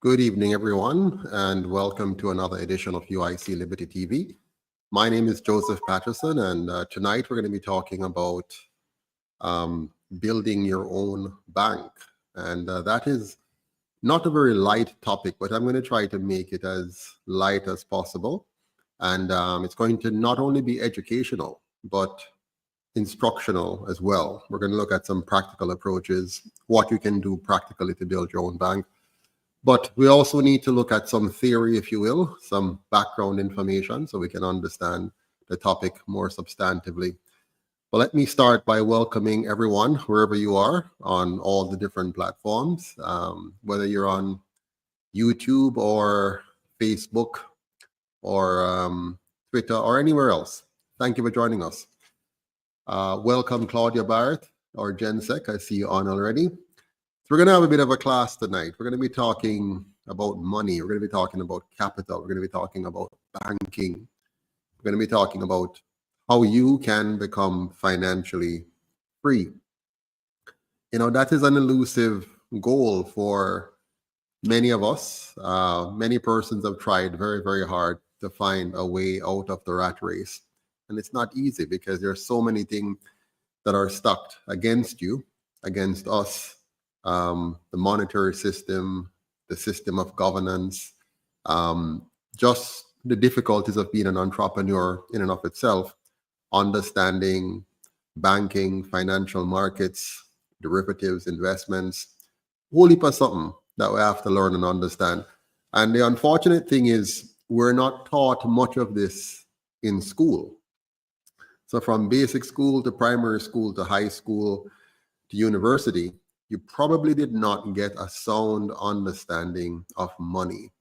Good evening, everyone, and welcome to another edition of UIC Liberty TV. My name is Joseph Patterson, and tonight we're going to be talking about building your own bank. And that is not a very light topic, but I'm going to try to make it as light as possible. And it's going to not only be educational, but instructional as well. We're going to look at some practical approaches, what you can do practically to build your own bank. But we also need to look at some theory, if you will, some background information so we can understand the topic more substantively. But let me start by welcoming everyone, wherever you are, on all the different platforms, whether you're on YouTube or Facebook or Twitter or anywhere else. Thank you for joining us. Welcome, Claudia Barrett or Jensek. I see you on already. So we're going to have a bit of a class tonight. We're going to be talking about money. We're going to be talking about capital. We're going to be talking about banking. We're going to be talking about how you can become financially free. You know, that is an elusive goal for many of us. Many persons have tried very, very hard to find a way out of the rat race. And it's not easy because there are so many things that are stuck against you, against us. The monetary system, the system of governance, just the difficulties of being an entrepreneur in and of itself, understanding banking, financial markets, derivatives, investments, whole heap of something that we have to learn and understand. And the unfortunate thing is we're not taught much of this in school. So from basic school to primary school to high school to university, you probably did not get a sound understanding of money,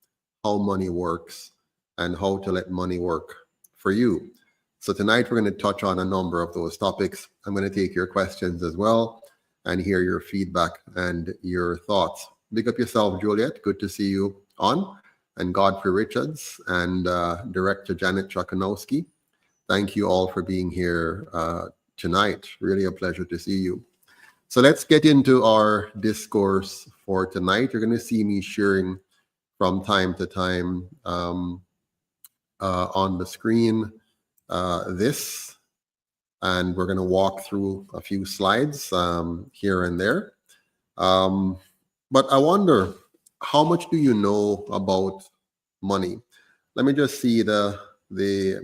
how money works, and how to let money work for you. So tonight we're going to touch on a number of those topics. I'm going to take your questions as well and hear your feedback and your thoughts. Big up yourself, Juliet. Good to see you on. And Godfrey Richards and Director Janet Chakanowski. Thank you all for being here tonight. Really a pleasure to see you. So let's get into our discourse for tonight. You're going to see me sharing from time to time on the screen this, and we're going to walk through a few slides here and there. But I wonder, how much do you know about money? Let me just see the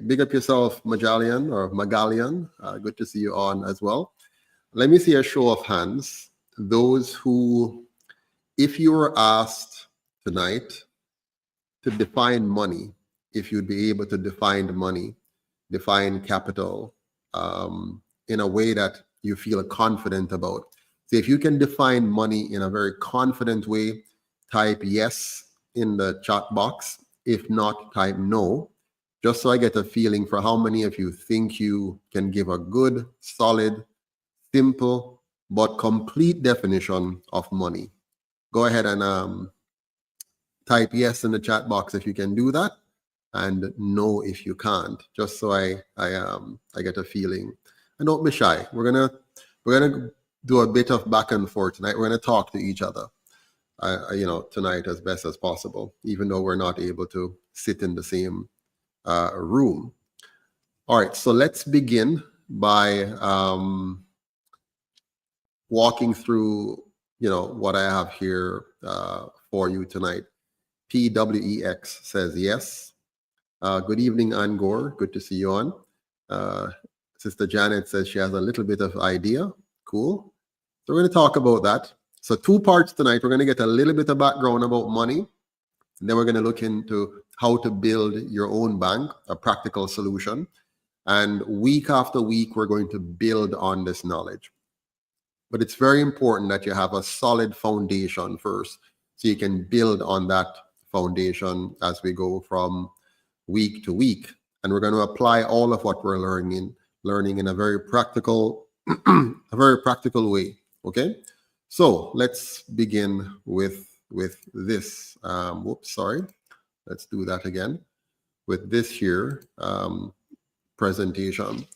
big up yourself, Magalian or Magalian. Good to see you on as well. Let me see a show of hands. Those who, if you were asked tonight to define money, if you'd be able to define money, define capital in a way that you feel confident about. So if you can define money in a very confident way, type yes in the chat box. If not, type no, just so I get a feeling for how many of you think you can give a good, solid, simple but complete definition of money. Go ahead and type yes in the chat box if you can do that, and no if you can't, just so I get a feeling. And don't be shy. We're gonna do a bit of back and forth tonight. We're gonna talk to each other, tonight as best as possible, even though we're not able to sit in the same room. All right, so let's begin by walking through, what I have here for you tonight. PWEX says yes. Good evening, Angor. Good to see you on. Sister Janet says she has a little bit of idea. Cool. So we're going to talk about that. So 2 parts tonight. We're going to get a little bit of background about money. And then we're going to look into how to build your own bank, a practical solution. And week after week, we're going to build on this knowledge. But it's very important that you have a solid foundation first, so you can build on that foundation as we go from week to week. And we're going to apply all of what we're learning in a very practical, way. Okay. So let's begin with this. Let's do that again with this here presentation.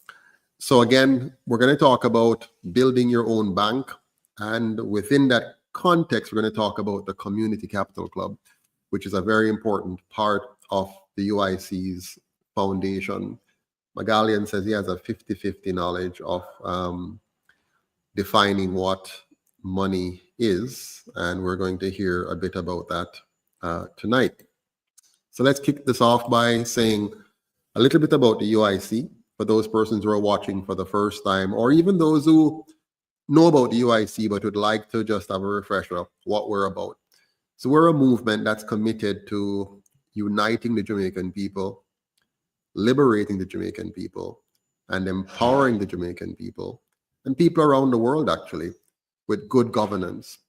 So again, we're going to talk about building your own bank. And within that context, we're going to talk about the Community Capital Club. which is a very important part of the UIC's foundation. Magallian says he has a 50-50 knowledge of defining what money is, and we're going to hear a bit about that tonight. So let's kick this off by saying a little bit about the UIC for those persons who are watching for the first time, or even those who know about the UIC but would like to just have a refresher of what we're about. So we're a movement that's committed to uniting the Jamaican people, liberating the Jamaican people, and empowering the Jamaican people, and people around the world actually, with good governance.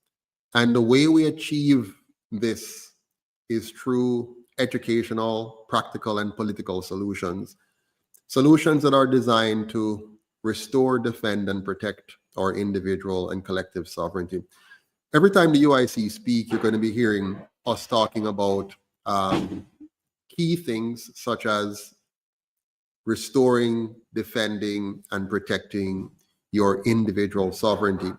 And the way we achieve this is through educational, practical, and political solutions. Solutions that are designed to restore, defend, and protect our individual and collective sovereignty. Every time the UIC speak, you're going to be hearing us talking about key things such as restoring, defending, and protecting your individual sovereignty.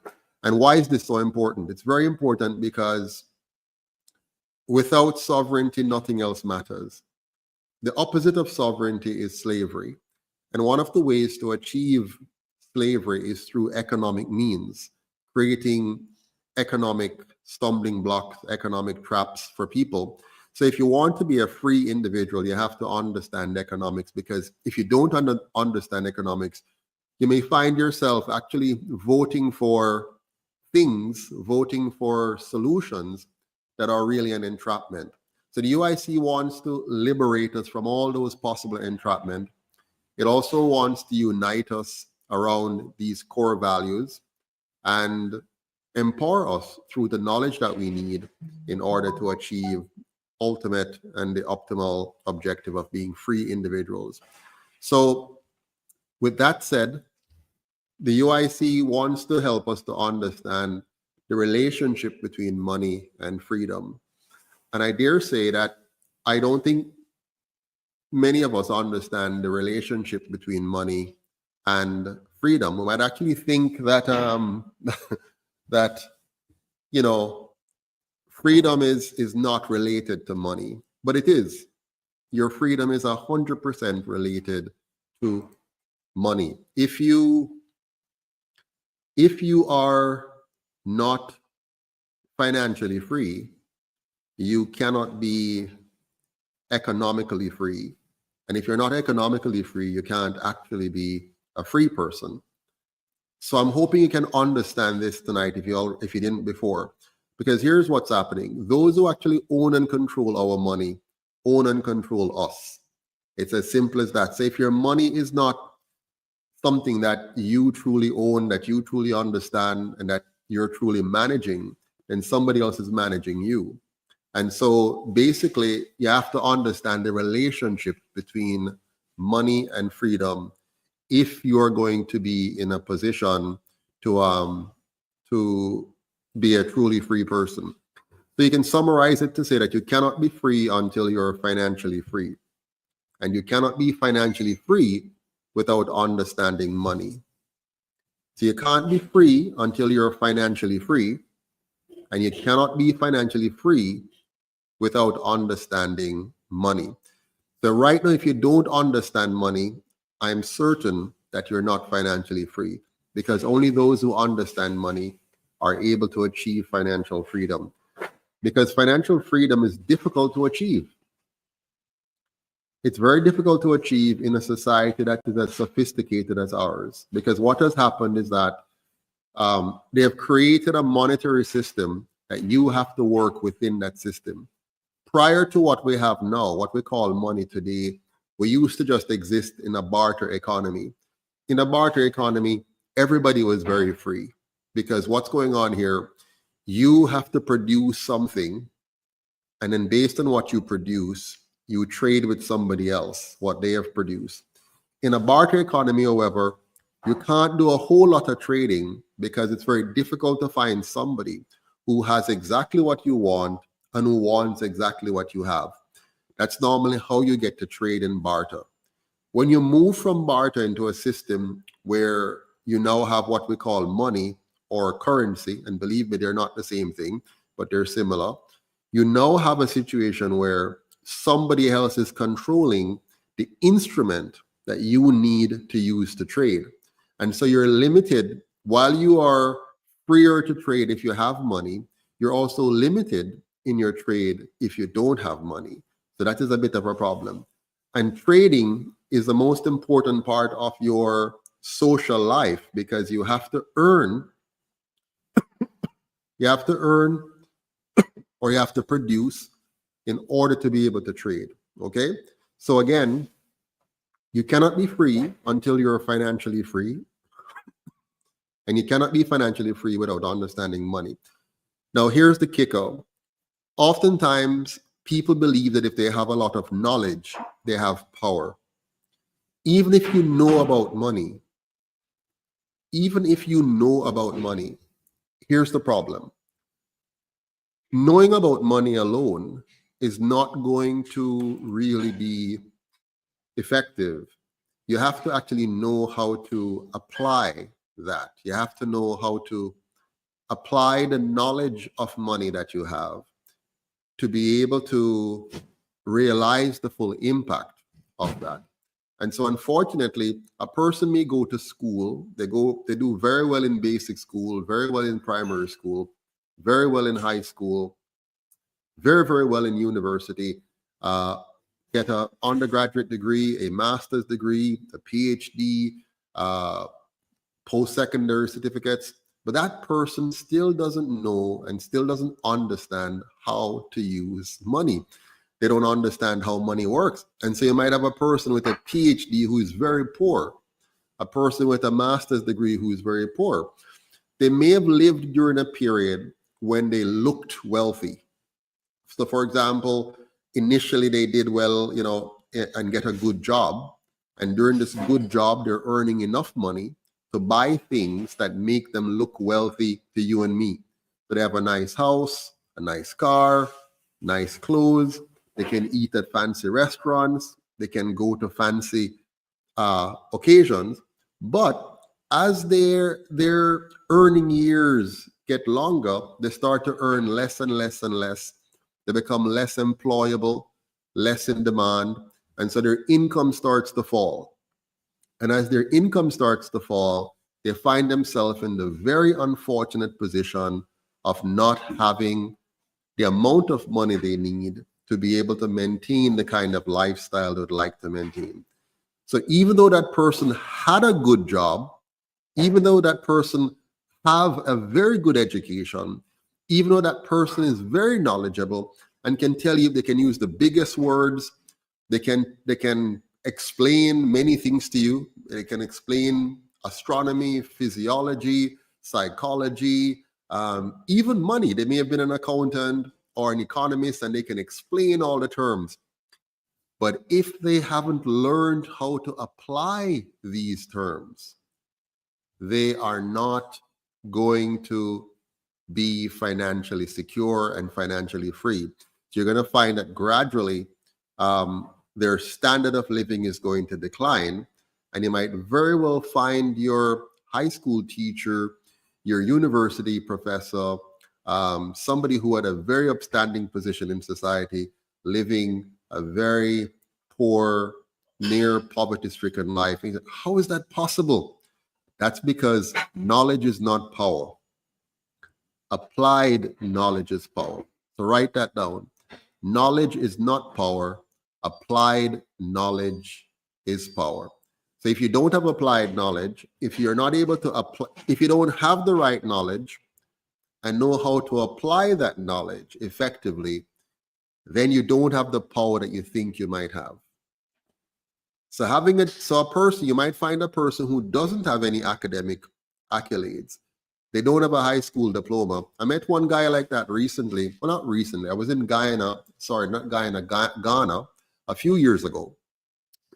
And why is this so important? It's very important because without sovereignty, nothing else matters. The opposite of sovereignty is slavery. And one of the ways to achieve slavery is through economic means, creating economic stumbling blocks, economic traps for people. So if you want to be a free individual, you have to understand economics, because if you don't understand economics, you may find yourself actually voting for things, voting for solutions that are really an entrapment. So the UIC wants to liberate us from all those possible entrapment. It also wants to unite us around these core values and empower us through the knowledge that we need in order to achieve ultimate and the optimal objective of being free individuals. So with that said, the UIC wants to help us to understand the relationship between money and freedom. And I dare say that I don't think many of us understand the relationship between money and freedom. We might actually think that that freedom is not related to money, but it is. Your freedom is 100% related to money. If you are not financially free, you cannot be economically free. And if you're not economically free, you can't actually be a free person. So I'm hoping you can understand this tonight if you didn't before, because here's what's happening. Those who actually own and control our money own and control us. It's as simple as that. So if your money is not something that you truly own, that you truly understand, and that you're truly managing, then somebody else is managing you. And so basically, you have to understand the relationship between money and freedom if you're going to be in a position to be a truly free person. So you can summarize it to say that you cannot be free until you're financially free. And you cannot be financially free without understanding money. So you can't be free until you're financially free, and you cannot be financially free without understanding money. So right now, if you don't understand money, I'm certain that you're not financially free, because only those who understand money are able to achieve financial freedom. Because financial freedom is difficult to achieve. It's very difficult to achieve in a society that is as sophisticated as ours, because what has happened is that they have created a monetary system that you have to work within that system. Prior to what we have now, what we call money today, we used to just exist in a barter economy. In a barter economy, everybody was very free, because what's going on here, you have to produce something, and then based on what you produce, you trade with somebody else what they have produced. In a barter economy, however, you can't do a whole lot of trading, because it's very difficult to find somebody who has exactly what you want and who wants exactly what you have. That's normally how you get to trade in barter. When you move from barter into a system where you now have what we call money or currency, and believe me, they're not the same thing, but they're similar. You now have a situation where somebody else is controlling the instrument that you need to use to trade. And so you're limited. While you are freer to trade if you have money, you're also limited in your trade if you don't have money. So that is a bit of a problem. And trading is the most important part of your social life because you have to earn or you have to produce in order to be able to trade. Okay. So again, you cannot be free until you're financially free. And you cannot be financially free without understanding money. Now, here's the kicker. Oftentimes, people believe that if they have a lot of knowledge, they have power. Even if you know about money, here's the problem. Knowing about money alone is not going to really be effective. You have to actually know how to apply that. You have to know how to apply the knowledge of money that you have to be able to realize the full impact of that. And so unfortunately, a person may go to school, they do very well in basic school, very well in primary school, very well in high school, very, very well in university, get an undergraduate degree, a master's degree, a PhD, post-secondary certificates, but that person still doesn't know and still doesn't understand how to use money. They don't understand how money works. And so you might have a person with a PhD who is very poor, a person with a master's degree who is very poor. They may have lived during a period when they looked wealthy. So for example, initially they did well, and get a good job. And during this good job, they're earning enough money to buy things that make them look wealthy to you and me. So they have a nice house, a nice car, nice clothes. They can eat at fancy restaurants. They can go to fancy occasions. But as their earning years get longer, they start to earn less and less and less. They become less employable, less in demand. And so their income starts to fall. And as their income starts to fall, they find themselves in the very unfortunate position of not having the amount of money they need to be able to maintain the kind of lifestyle they would like to maintain. So even though that person had a good job, even though that person have a very good education, even though that person is very knowledgeable and can tell you, they can use the biggest words, they can explain many things to you. They can explain astronomy, physiology, psychology, even money. They may have been an accountant or an economist and they can explain all the terms. But if they haven't learned how to apply these terms, they are not going to be financially secure and financially free. So you're going to find that gradually their standard of living is going to decline. And you might very well find your high school teacher, your university professor, somebody who had a very upstanding position in society, living a very poor, near poverty-stricken life. And how is that possible? That's because knowledge is not power. Applied knowledge is power. So write that down. Knowledge is not power. Applied knowledge is power. So if you don't have applied knowledge, if you're not able to apply, if you don't have the right knowledge and know how to apply that knowledge effectively, then you don't have the power that you think you might have. So a person, you might find a person who doesn't have any academic accolades. They don't have a high school diploma. I met one guy like that recently. Well, not recently. I was in Ghana, a few years ago.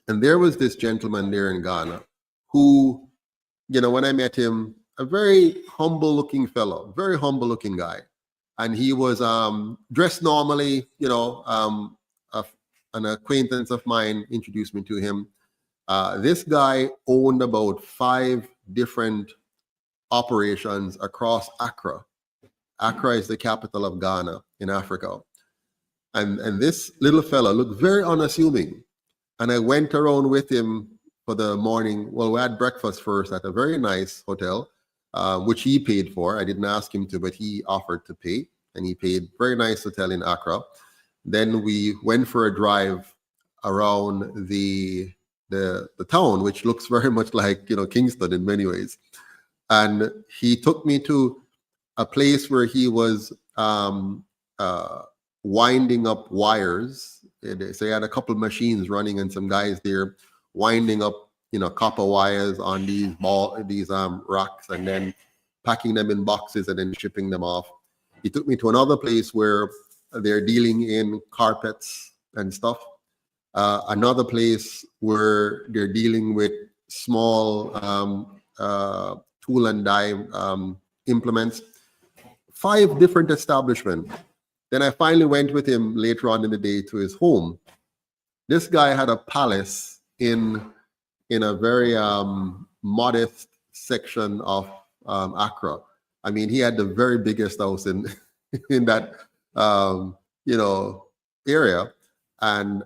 And there was this gentleman there in Ghana who, when I met him, a very humble looking fellow, very humble looking guy. And he was dressed normally, an acquaintance of mine introduced me to him. This guy owned about 5 different operations across Accra. Accra is the capital of Ghana in Africa. And this little fella looked very unassuming. And I went around with him for the morning. Well, we had breakfast first at a very nice hotel, which he paid for. I didn't ask him to, but he offered to pay, and he paid. Very nice hotel in Accra. Then we went for a drive around the town, which looks very much like, you know, Kingston in many ways. And he took me to a place where he was winding up wires. So he had a couple of machines running and some guys there winding up, you know, copper wires on these racks, and then packing them in boxes and then shipping them off. He took me to another place where they're dealing in carpets and stuff. Another place where they're dealing with small tool and die implements. 5 different establishments. Then I finally went with him later on in the day to his home. This guy had a palace in a very modest section of Accra. I mean, he had the very biggest house in that you know, area, and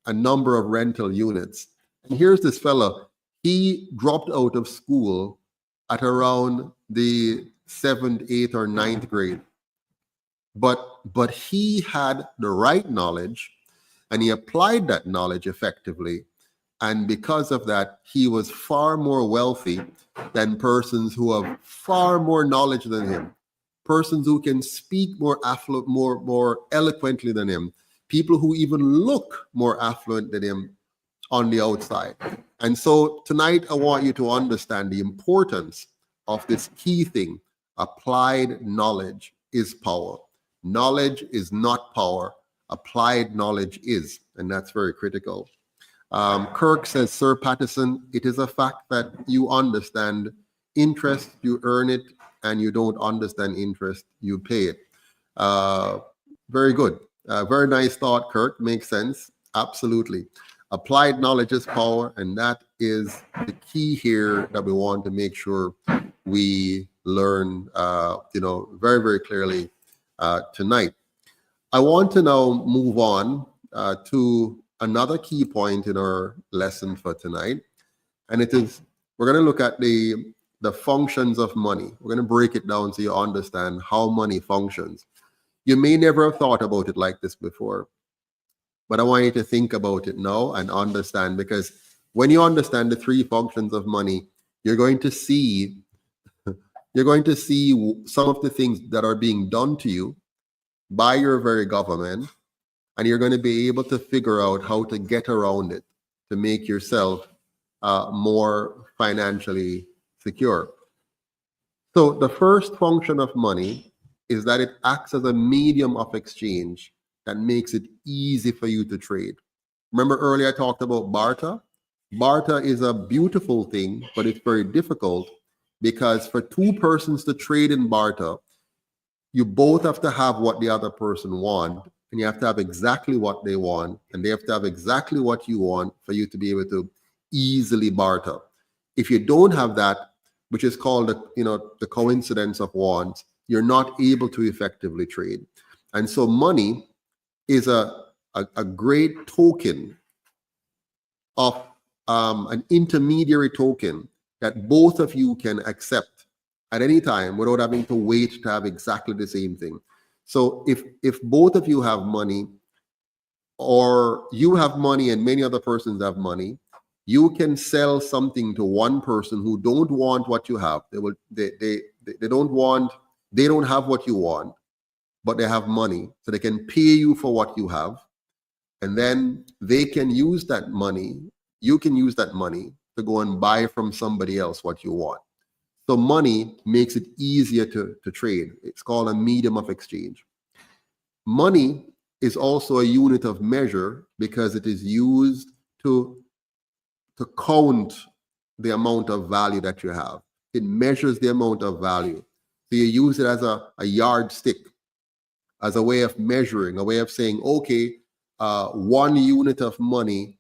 a number of rental units. And here's this fella. He dropped out of school at around the 7th, 8th, or 9th grade. But he had the right knowledge, and he applied that knowledge effectively. And because of that, he was far more wealthy than persons who have far more knowledge than him, persons who can speak more affluent, more eloquently than him, people who even look more affluent than him on the outside. And so tonight, I want you to understand the importance of this key thing. Applied knowledge is power. Knowledge is not power. Applied knowledge is, and that's very critical. Kirk says, Sir Patterson, it is a fact that you understand interest, you earn it, and you don't understand interest, you pay it. Very good. Very nice thought, Kirk. Makes sense. Absolutely. Applied knowledge is power, and that is the key here that we want to make sure we learn, you know, very, very clearly tonight. I want to now move on to another key point in our lesson for tonight, and it is, we're going to look at the functions of money. We're going to break it down so you understand how money functions. You may never have thought about it like this before, but I want you to think about it now and understand, because when you understand the 3 functions of money, you're going to see some of the things that are being done to you by your very government, and you're going to be able to figure out how to get around it to make yourself more financially secure. So the first function of money is that it acts as a medium of exchange that makes it easy for you to trade. Remember earlier I talked about barter? Barter is a beautiful thing, but it's very difficult, because for 2 persons to trade in barter, you both have to have what the other person wants, and you have to have exactly what they want, and they have to have exactly what you want for you to be able to easily barter. If you don't have that, which is called the coincidence of wants, you're not able to effectively trade. And so money is a great token of an intermediary token that both of you can accept at any time without having to wait to have exactly the same thing. So if both of you have money, or you have money and many other persons have money, you can sell something to one person who don't want what you have. They don't have what you want, but they have money, so they can pay you for what you have, and then they can use that money. You can use that money to go and buy from somebody else what you want. So money makes it easier to trade. It's called a medium of exchange. Money is also a unit of measure because it is used to count the amount of value that you have. It measures the amount of value. So you use it as a yardstick, as a way of measuring, a way of saying, okay, 1 unit of money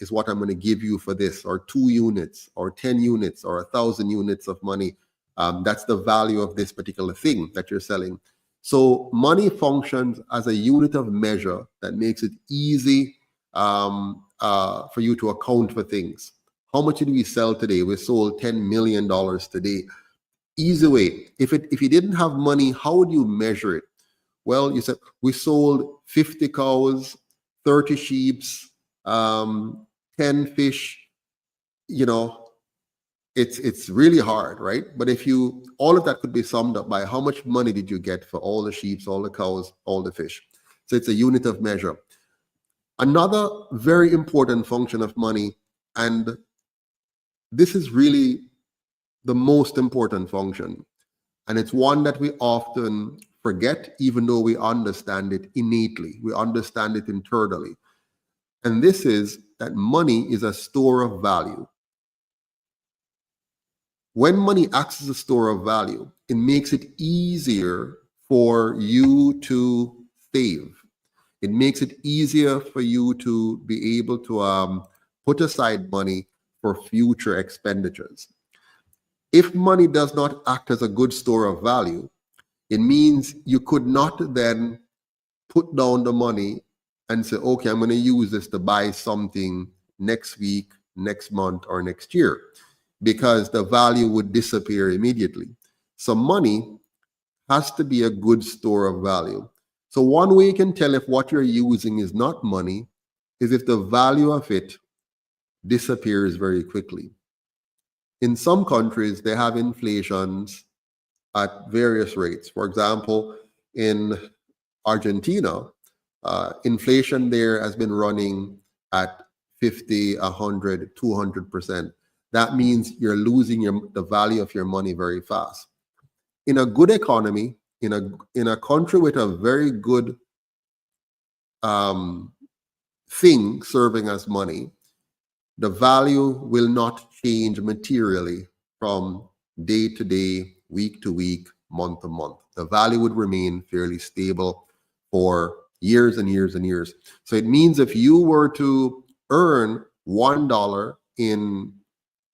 is what I'm going to give you for this, or 2 units, or 10 units, or 1,000 units of money. That's the value of this particular thing that you're selling. So money functions as a unit of measure that makes it easy for you to account for things. How much did we sell today? We sold $10 million today. Easy way. If you didn't have money, how would you measure it? Well, you said we sold 50 cows, 30 sheep, 10 fish. You know, it's really hard, right? But if you, all of that could be summed up by how much money did you get for all the sheep, all the cows, all the fish. So it's a unit of measure. Another very important function of money, and this is really the most important function, and it's one that we often forget, even though we understand it innately, we understand it internally. And this is that money is a store of value. When money acts as a store of value, it makes it easier for you to save. It makes it easier for you to be able to put aside money for future expenditures. If money does not act as a good store of value, it means you could not then put down the money and say, okay, I'm going to use this to buy something next week, next month, or next year, because the value would disappear immediately. So money has to be a good store of value. So one way you can tell if what you're using is not money is if the value of it disappears very quickly. In some countries, they have inflations at various rates. For example, in Argentina, inflation there has been running at 50, 100, 200%. That means you're losing the value of your money very fast. In a good economy, in a country with a very good thing serving as money, the value will not change materially from day to day, week to week, month to month. The value would remain fairly stable for years and years and years. So it means if you were to earn $1 in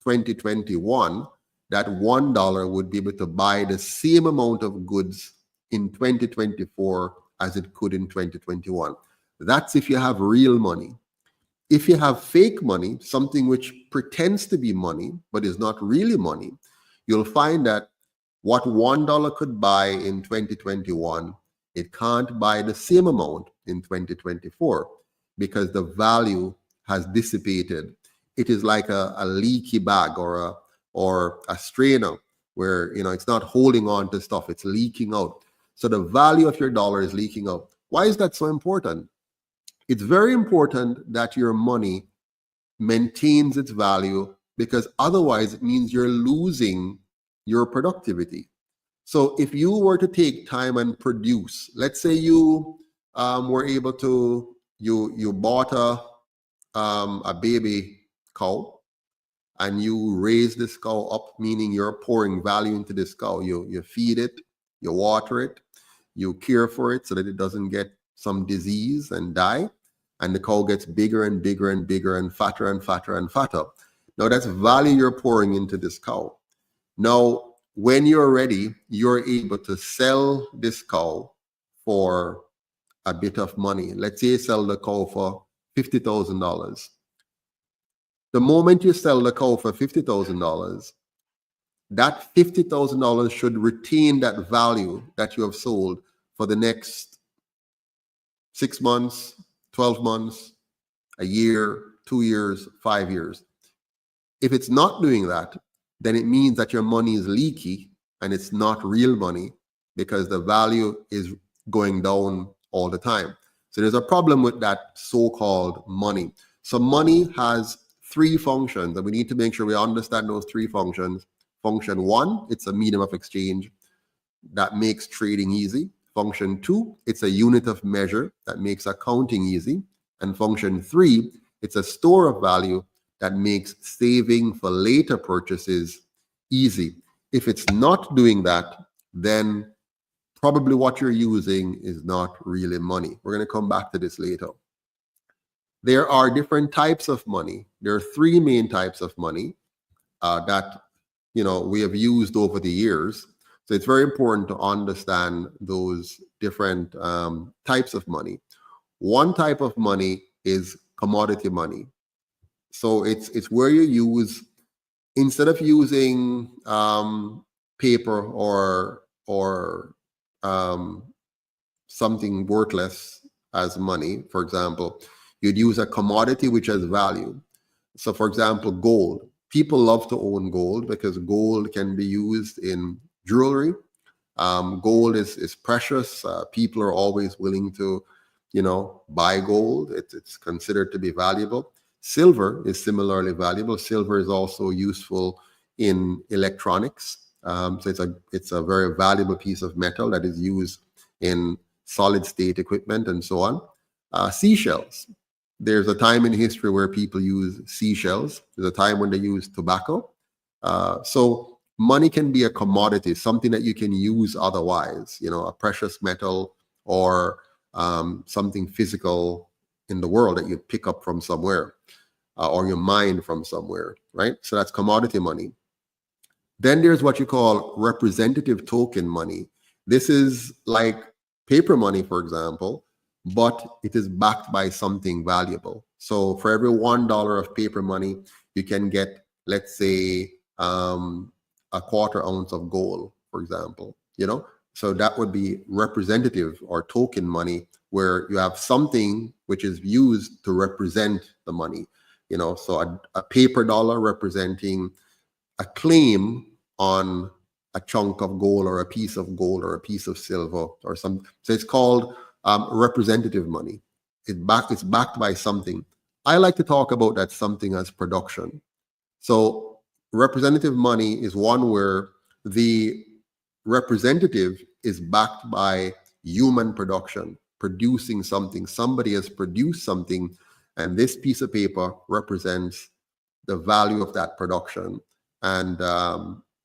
2021, that $1 would be able to buy the same amount of goods in 2024 as it could in 2021. That's if you have real money. If you have fake money, something which pretends to be money but is not really money, you'll find that what $1 could buy in 2021, it can't buy the same amount in 2024 because the value has dissipated. It is like a leaky bag or a strainer where it's not holding on to stuff, it's leaking out. So the value of your dollar is leaking out. Why is that so important? It's very important that your money maintains its value, because otherwise it means you're losing your productivity. So if you were to take time and produce, let's say you were able to, you bought a baby cow and you raise this cow up, meaning you're pouring value into this cow. You feed it, you water it, you care for it so that it doesn't get some disease and die. And the cow gets bigger and bigger and bigger and fatter and fatter and fatter. Now that's value you're pouring into this cow. Now, when you're ready, you're able to sell this cow for a bit of money. Let's say you sell the cow for $50,000. The moment you sell the cow for $50,000, that $50,000 should retain that value that you have sold for the next 6 months, 12 months, a year, 2 years, 5 years. If it's not doing that, then it means that your money is leaky and it's not real money because the value is going down all the time. So there's a problem with that so-called money. So money has 3 functions, and we need to make sure we understand those 3 functions. Function 1, it's a medium of exchange that makes trading easy. Function 2, it's a unit of measure that makes accounting easy. And function 3, it's a store of value that makes saving for later purchases easy. If it's not doing that, then probably what you're using is not really money. We're going to come back to this later. There are different types of money. There are 3 main types of money that we have used over the years. So it's very important to understand those different types of money. One type of money is commodity money. So it's where you use, instead of using paper or something worthless as money, for example, you'd use a commodity which has value. So for example, gold. People love to own gold because gold can be used in jewelry. Gold is precious. People are always willing to, buy gold. It's considered to be valuable. Silver is similarly valuable. Silver is also useful in electronics. So it's a very valuable piece of metal that is used in solid state equipment and so on. Seashells. There's a time in history where people use seashells. There's a time when they use tobacco. So money can be a commodity, something that you can use otherwise, a precious metal or something physical in the world that you pick up from somewhere or you mine from somewhere, right? So that's commodity money. Then there's what you call representative token money. This is like paper money, for example, but it is backed by something valuable. So for every $1 of paper money, you can get, let's say, a quarter ounce of gold, for example, So that would be representative or token money, where you have something which is used to represent the money, So a paper dollar representing a claim on a chunk of gold or a piece of gold or a piece of silver or some. So it's called representative money. It's backed by something. I like to talk about that something as production. So representative money is one where the representative is backed by human production, producing something. Somebody has produced something, and this piece of paper represents the value of that production. And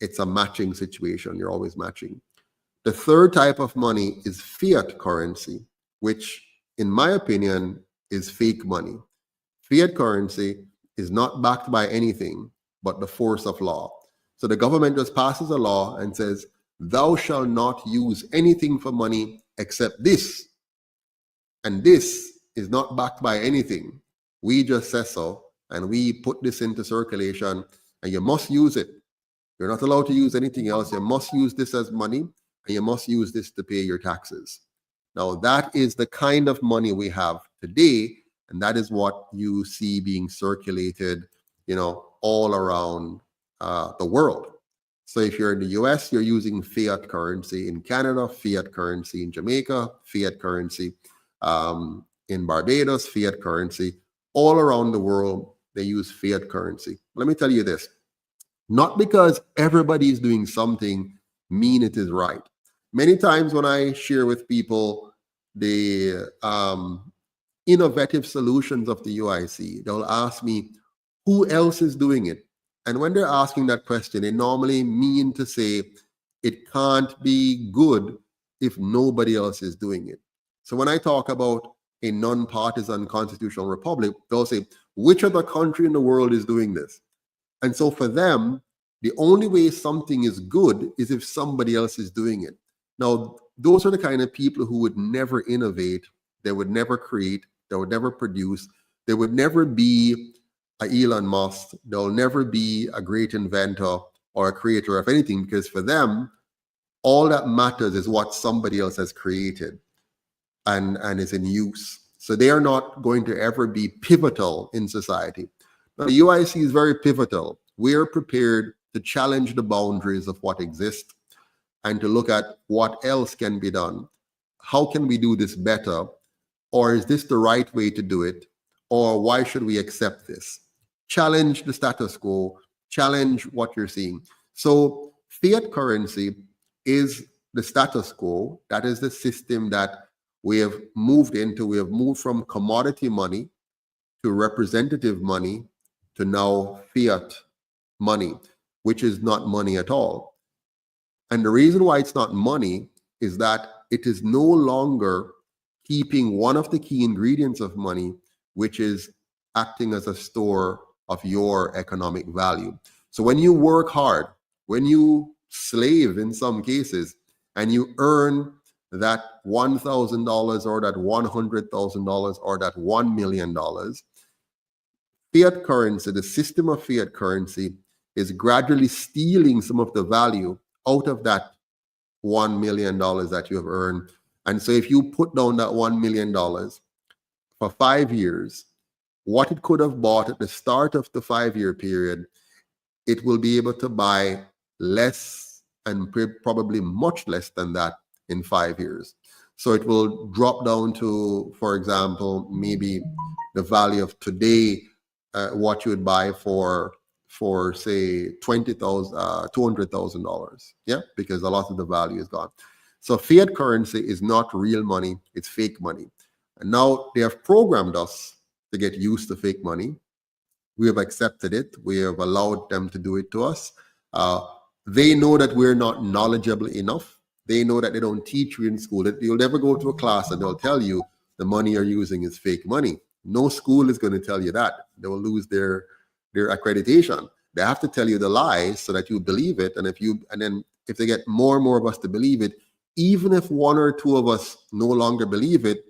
it's a matching situation. You're always matching. The third type of money is fiat currency, which in my opinion is fake money. Fiat currency is not backed by anything but the force of law. So the government just passes a law and says, thou shalt not use anything for money except this. And this is not backed by anything. We just say so, and we put this into circulation, and you must use it. You're not allowed to use anything else. You must use this as money, and you must use this to pay your taxes. Now, that is the kind of money we have today, and that is what you see being circulated, all around the world. So if you're in the US, you're using fiat currency. In Canada, fiat currency. In Jamaica, fiat currency. In Barbados, fiat currency. All around the world, they use fiat currency. Let me tell you this. Not because everybody is doing something mean it is right. Many times when I share with people the innovative solutions of the UIC, they'll ask me, who else is doing it? And when they're asking that question, they normally mean to say it can't be good if nobody else is doing it. So when I talk about a non-partisan constitutional republic, they'll say, which other country in the world is doing this? And so for them, the only way something is good is if somebody else is doing it. Now, those are the kind of people who would never innovate, they would never create, they would never produce, they would never be a Elon Musk, they'll never be a great inventor or a creator of anything, because for them, all that matters is what somebody else has created and is in use. So they are not going to ever be pivotal in society. Now, the UIC is very pivotal. We are prepared to challenge the boundaries of what exists and to look at what else can be done. How can we do this better? Or is this the right way to do it? Or why should we accept this? Challenge the status quo, challenge what you're seeing. So fiat currency is the status quo. That is the system that we have moved into. We have moved from commodity money to representative money to now fiat money, which is not money at all. And the reason why it's not money is that it is no longer keeping one of the key ingredients of money, which is acting as a store of your economic value. So when you work hard, when you slave in some cases, and you earn that $1,000 or that $100,000 or that $1 million, fiat currency, the system of fiat currency, is gradually stealing some of the value out of that $1 million that you have earned. And so if you put down that $1 million for 5 years, what it could have bought at the start of the 5-year period, it will be able to buy less, and probably much less than that in 5 years. So it will drop down to, for example, maybe the value of today, what you would buy for say $200,000, yeah, because a lot of the value is gone. So fiat currency is not real money, it's fake money. And now they have programmed us to get used to fake money. We have accepted it. We have allowed them to do it to us. They know that we're not knowledgeable enough. They know that they don't teach you in school. That you'll never go to a class and they'll tell you the money you're using is fake money. No school is going to tell you that. They will lose their accreditation. They have to tell you the lie so that you believe it. And then if they get more and more of us to believe it, even if one or two of us no longer believe it,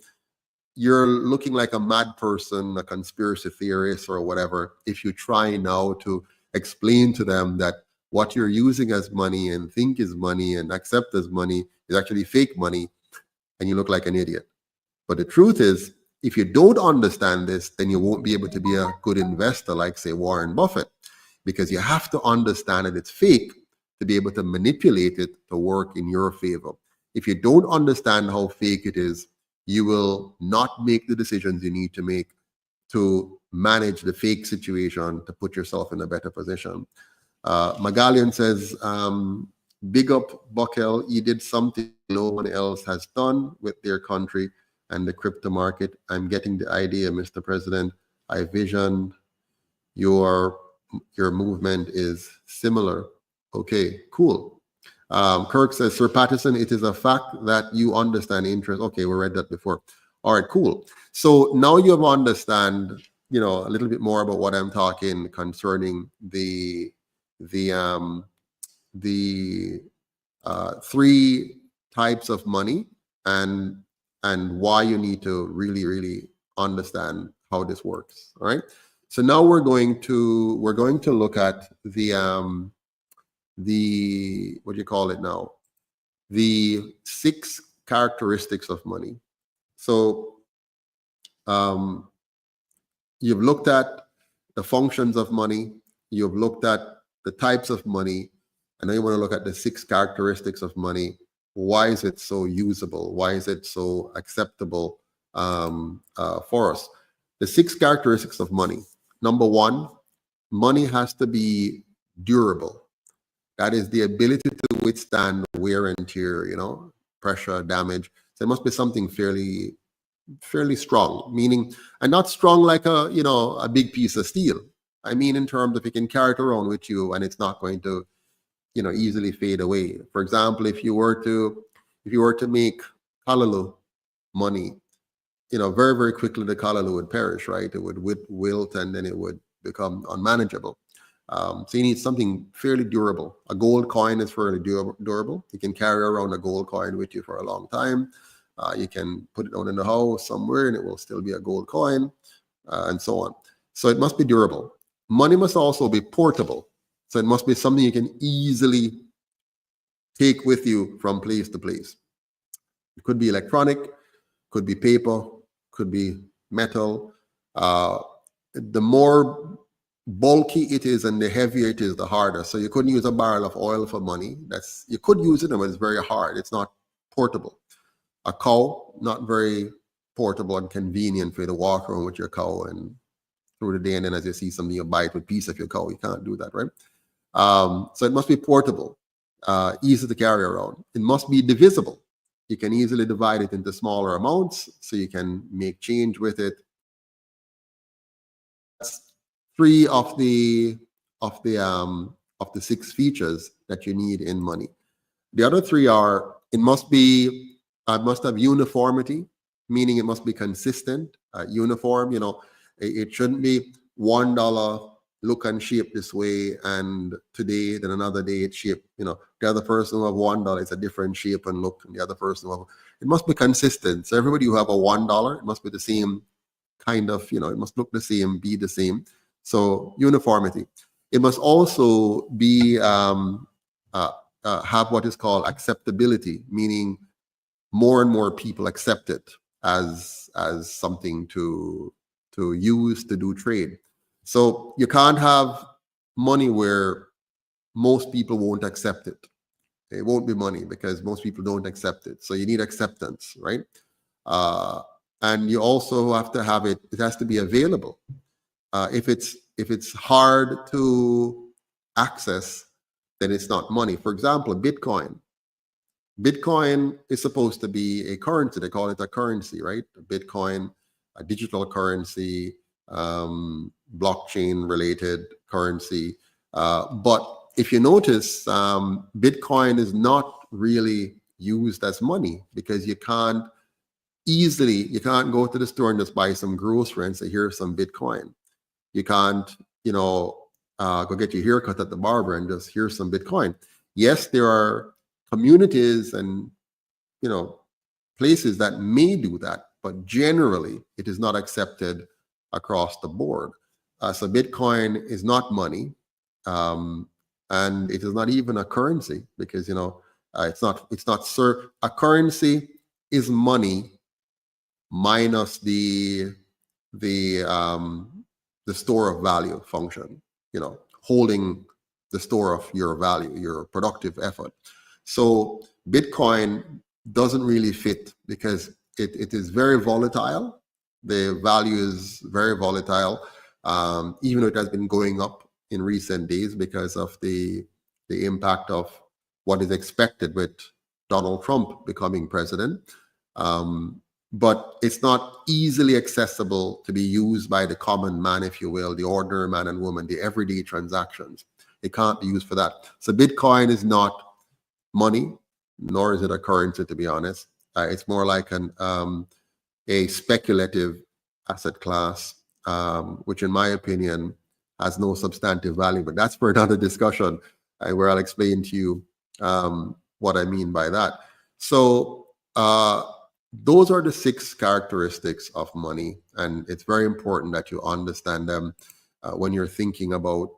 you're looking like a mad person, a conspiracy theorist or whatever, if you try now to explain to them that what you're using as money and think is money and accept as money is actually fake money, and you look like an idiot. But the truth is, if you don't understand this, then you won't be able to be a good investor like, say, Warren Buffett, because you have to understand that it's fake to be able to manipulate it to work in your favor. If you don't understand how fake it is, you will not make the decisions you need to make to manage the fake situation to put yourself in a better position. Magallian says, big up Buckel, he did something no one else has done with their country and the crypto market. I'm getting the idea, Mr. President. I vision your movement is similar. Okay, cool. Kirk says, Sir Patterson, it is a fact that you understand interest. Okay, we read that before. All right, cool. So now you have understand, a little bit more about what I'm talking concerning the 3 types of money and why you need to really, really understand how this works. All right. So now we're going to look at the what do you call it now? The 6 characteristics of money. So you've looked at the functions of money. You've looked at the types of money, and now you want to look at the 6 characteristics of money. Why is it so usable? Why is it so acceptable for us? The 6 characteristics of money. Number 1, money has to be durable. That is the ability to withstand wear and tear, pressure, damage. So it must be something fairly strong, meaning, and not strong like a big piece of steel. I mean, in terms of you can carry it around with you and it's not going to, easily fade away. For example, if you were to make callaloo money, very, very quickly the callaloo would perish, right? It would wilt and then it would become unmanageable. So you need something fairly durable. A gold coin is fairly durable. You can carry around a gold coin with you for a long time. You can put it down in the house somewhere and it will still be a gold coin, and so on. So it must be durable. Money must also be portable. So it must be something you can easily take with you from place to place. It could be electronic, could be paper, could be metal. The more bulky it is and the heavier it is, the harder. So you couldn't use a barrel of oil for money. You could use it, but it's very hard. It's not portable. A cow, not very portable and convenient for you to walk around with your cow and through the day, and then as you see something, you buy it with a piece of your cow. You can't do that, right? So it must be portable, easy to carry around. It must be divisible. You can easily divide it into smaller amounts so you can make change with it. That's 3 of the 6 features that you need in money. The other 3 are, it must have uniformity, meaning it must be consistent, uniform. It shouldn't be $1 look and shape this way, and today, then another day it's shaped, the other person who have $1, it's a different shape and look, and the other person who have, it must be consistent. So everybody who have a $1, it must be the same kind of, it must look the same, be the same. So uniformity. It must also be have what is called acceptability, meaning more and more people accept it as something to use to do trade. So you can't have money where most people won't accept it. It won't be money because most people don't accept it. So you need acceptance, right? And you also have to have it. It has to be available. If it's hard to access, then it's not money. For example, Bitcoin. Bitcoin is supposed to be a currency. They call it a currency, right? Bitcoin, a digital currency, blockchain-related currency. But if you notice, Bitcoin is not really used as money because you can't go to the store and just buy some grocery and say, here's some Bitcoin. You can't, go get your haircut at the barber and just, here's some Bitcoin. Yes, there are communities and, places that may do that, but generally it is not accepted across the board. So Bitcoin is not money, and it is not even a currency because, it's not a currency is money minus the store of value function, holding the store of your value, your productive effort. So Bitcoin doesn't really fit because it is very volatile. The value is very volatile, even though it has been going up in recent days because of the impact of what is expected with Donald Trump becoming president. But it's not easily accessible to be used by the common man, if you will, the ordinary man and woman, the everyday transactions. It can't be used for that. So Bitcoin is not money, nor is it a currency, to be honest. It's more like a speculative asset class, which in my opinion has no substantive value. But that's for another discussion where I'll explain to you what I mean by that. So those are the 6 characteristics of money, and it's very important that you understand them when you're thinking about,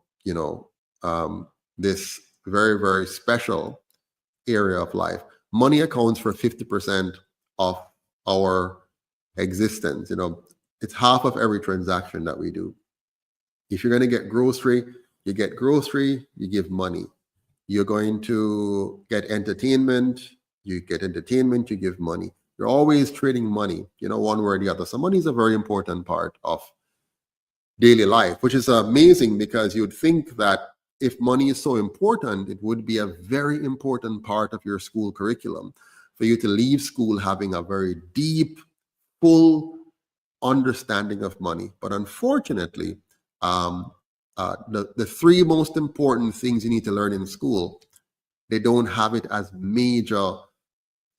this very, very special area of life. Money accounts for 50% of our existence. It's half of every transaction that we do. If you're going to get grocery, you get grocery, you give money. You're going to get entertainment, you get entertainment, you give money. You're always trading money, one way or the other. So money is a very important part of daily life, which is amazing because you'd think that if money is so important, it would be a very important part of your school curriculum for you to leave school having a very deep, full understanding of money. But unfortunately, the 3 most important things you need to learn in school, they don't have it as major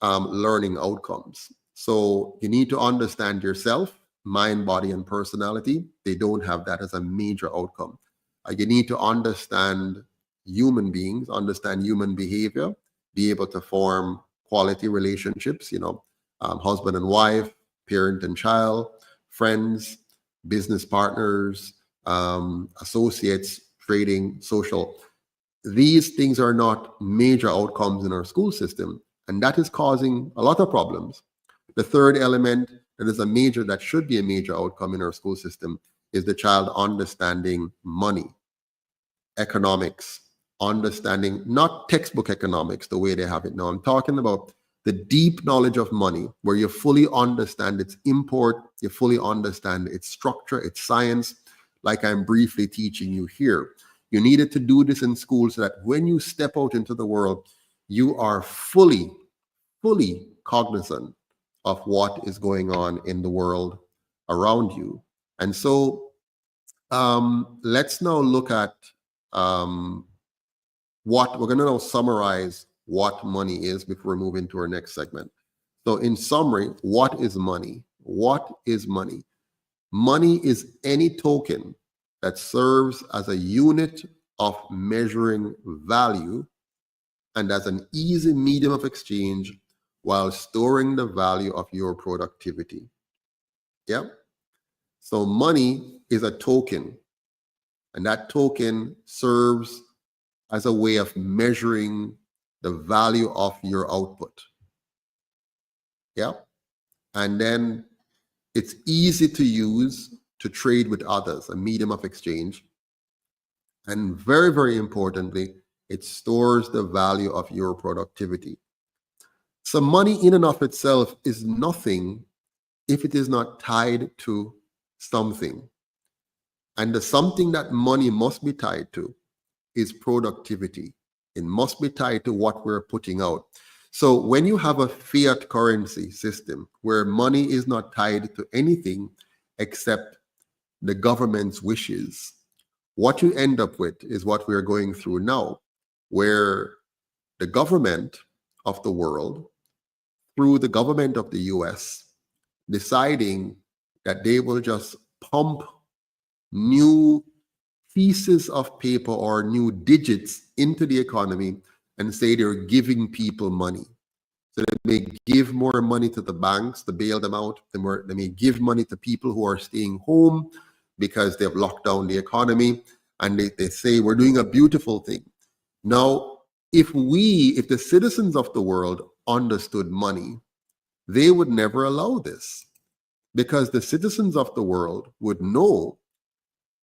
learning outcomes. So you need to understand yourself, mind, body, and personality. They don't have that as a major outcome. You need to understand human beings, understand human behavior, be able to form quality relationships, husband and wife, parent and child, friends, business partners, associates, trading, social. These things are not major outcomes in our school system, and that is causing a lot of problems. The third element that should be a major outcome in our school system is the child understanding money, economics, understanding not textbook economics the way they have it now. I'm talking about the deep knowledge of money where you fully understand its import, you fully understand its structure, its science, like I'm briefly teaching you here. You needed to do this in school so that when you step out into the world, you are fully cognizant of what is going on in the world around you. And so let's now look at what we're going to now summarize what money is before we move into our next segment. So in summary, what is money? What is money? Money is any token, that serves as a unit of measuring value and as an easy medium of exchange while storing the value of your productivity. Yep. So money is a token, and that token serves as a way of measuring the value of your output. Yep. And then it's easy to use to trade with others, a medium of exchange. And very, very importantly, it stores the value of your productivity. So money in and of itself is nothing if it is not tied to something. And the something that money must be tied to is productivity. It must be tied to what we're putting out. So when you have a fiat currency system where money is not tied to anything except the government's wishes, what you end up with is what we're going through now, where the government of the world, through the government of the US, deciding that they will just pump new pieces of paper or new digits into the economy and say they're giving people money. So they may give more money to the banks to bail them out. They may give money to people who are staying home because they've locked down the economy. And they say, we're doing a beautiful thing. Now, if the citizens of the world understood money, they would never allow this, because the citizens of the world would know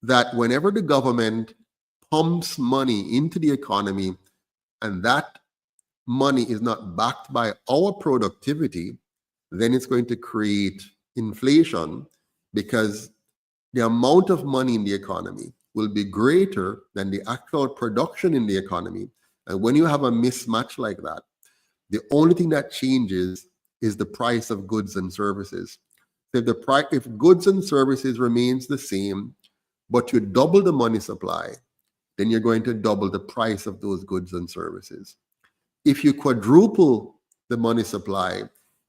that whenever the government pumps money into the economy and that money is not backed by our productivity, then it's going to create inflation, because the amount of money in the economy will be greater than the actual production in the economy. And when you have a mismatch like that, the only thing that changes is the price of goods and services. So if goods and services remains the same, but you double the money supply, then you're going to double the price of those goods and services. If you quadruple the money supply,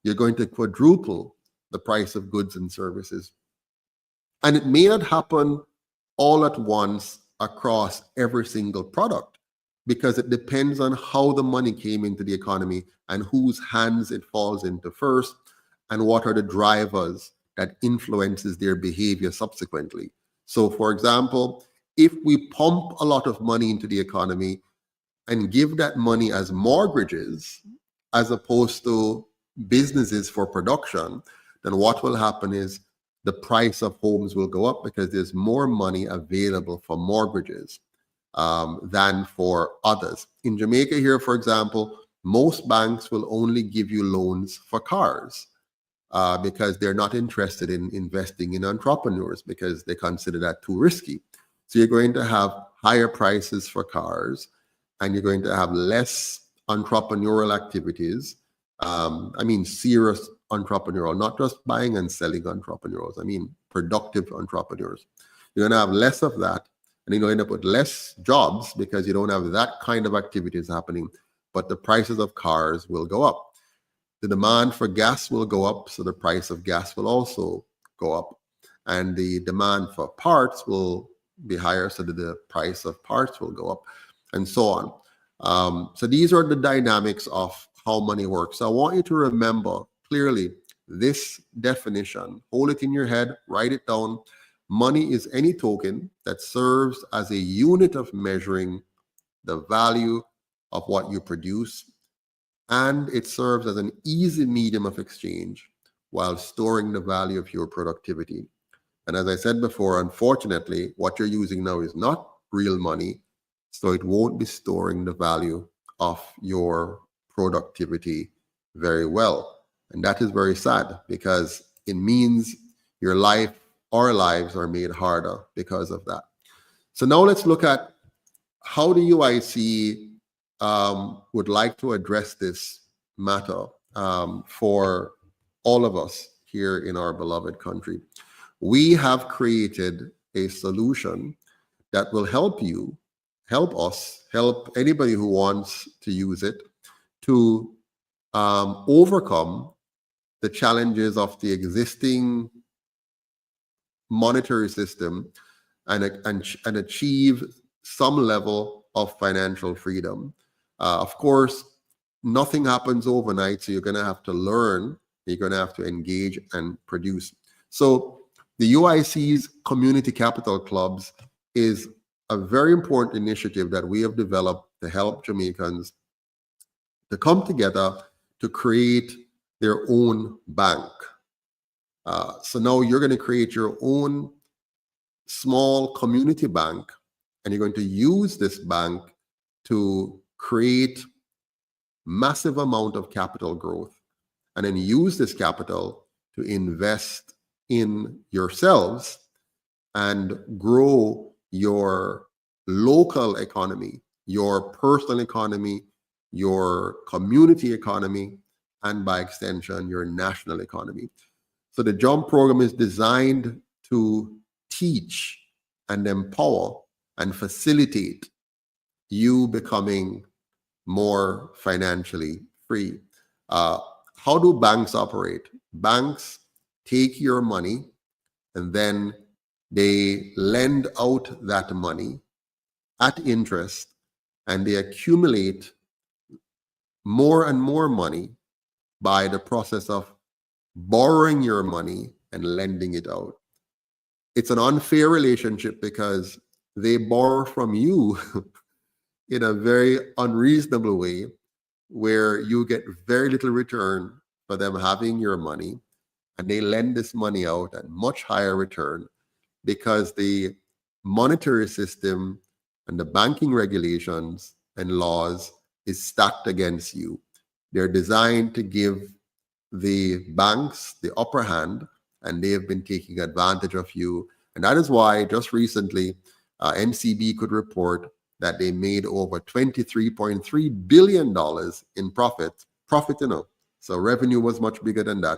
you're going to quadruple the price of goods and services. And it may not happen all at once across every single product, because it depends on how the money came into the economy and whose hands it falls into first, and what are the drivers that influences their behavior subsequently. So for example, if we pump a lot of money into the economy and give that money as mortgages as opposed to businesses for production, then what will happen is the price of homes will go up, because there's more money available for mortgages than for others. In Jamaica here, for example, most banks will only give you loans for cars because they're not interested in investing in entrepreneurs, because they consider that too risky. So you're going to have higher prices for cars, and you're going to have less entrepreneurial activities. I mean, serious entrepreneurial, not just buying and selling entrepreneurs. I mean, productive entrepreneurs. You're going to have less of that, and you're going to end up with less jobs because you don't have that kind of activities happening. But the prices of cars will go up. The demand for gas will go up, so the price of gas will also go up. And the demand for parts will be higher, so that the price of parts will go up, and so on. So these are the dynamics of how money works. So I want you to remember clearly this definition. Hold it in your head, write it down. Money is any token that serves as a unit of measuring the value of what you produce, and it serves as an easy medium of exchange while storing the value of your productivity. And as I said before, unfortunately, what you're using now is not real money, so it won't be storing the value of your productivity very well. And that is very sad, because it means your life, our lives are made harder because of that. So now let's look at how the UIC would like to address this matter for all of us here in our beloved country. We have created a solution that will help you, help us, help anybody who wants to use it to overcome the challenges of the existing monetary system and achieve some level of financial freedom. Of course, nothing happens overnight, so you're going to have to learn. You're going to have to engage and produce. So the UIC's Community Capital Clubs is a very important initiative that we have developed to help Jamaicans to come together to create their own bank. So now you're going to create your own small community bank, and you're going to use this bank to create massive amount of capital growth, and then use this capital to invest in yourselves and grow your local economy, your personal economy, your community economy, and by extension, your national economy. So the JUMP program is designed to teach and empower and facilitate you becoming more financially free. How do banks operate? Banks take your money and then they lend out that money at interest, and they accumulate more and more money by the process of borrowing your money and lending it out. It's an unfair relationship because they borrow from you in a very unreasonable way, where you get very little return for them having your money, and they lend this money out at much higher return because the monetary system and the banking regulations and laws is stacked against you. They're designed to give the banks the upper hand, and they have been taking advantage of you. And that is why just recently, NCB could report that they made over $23.3 billion in profit, So revenue was much bigger than that.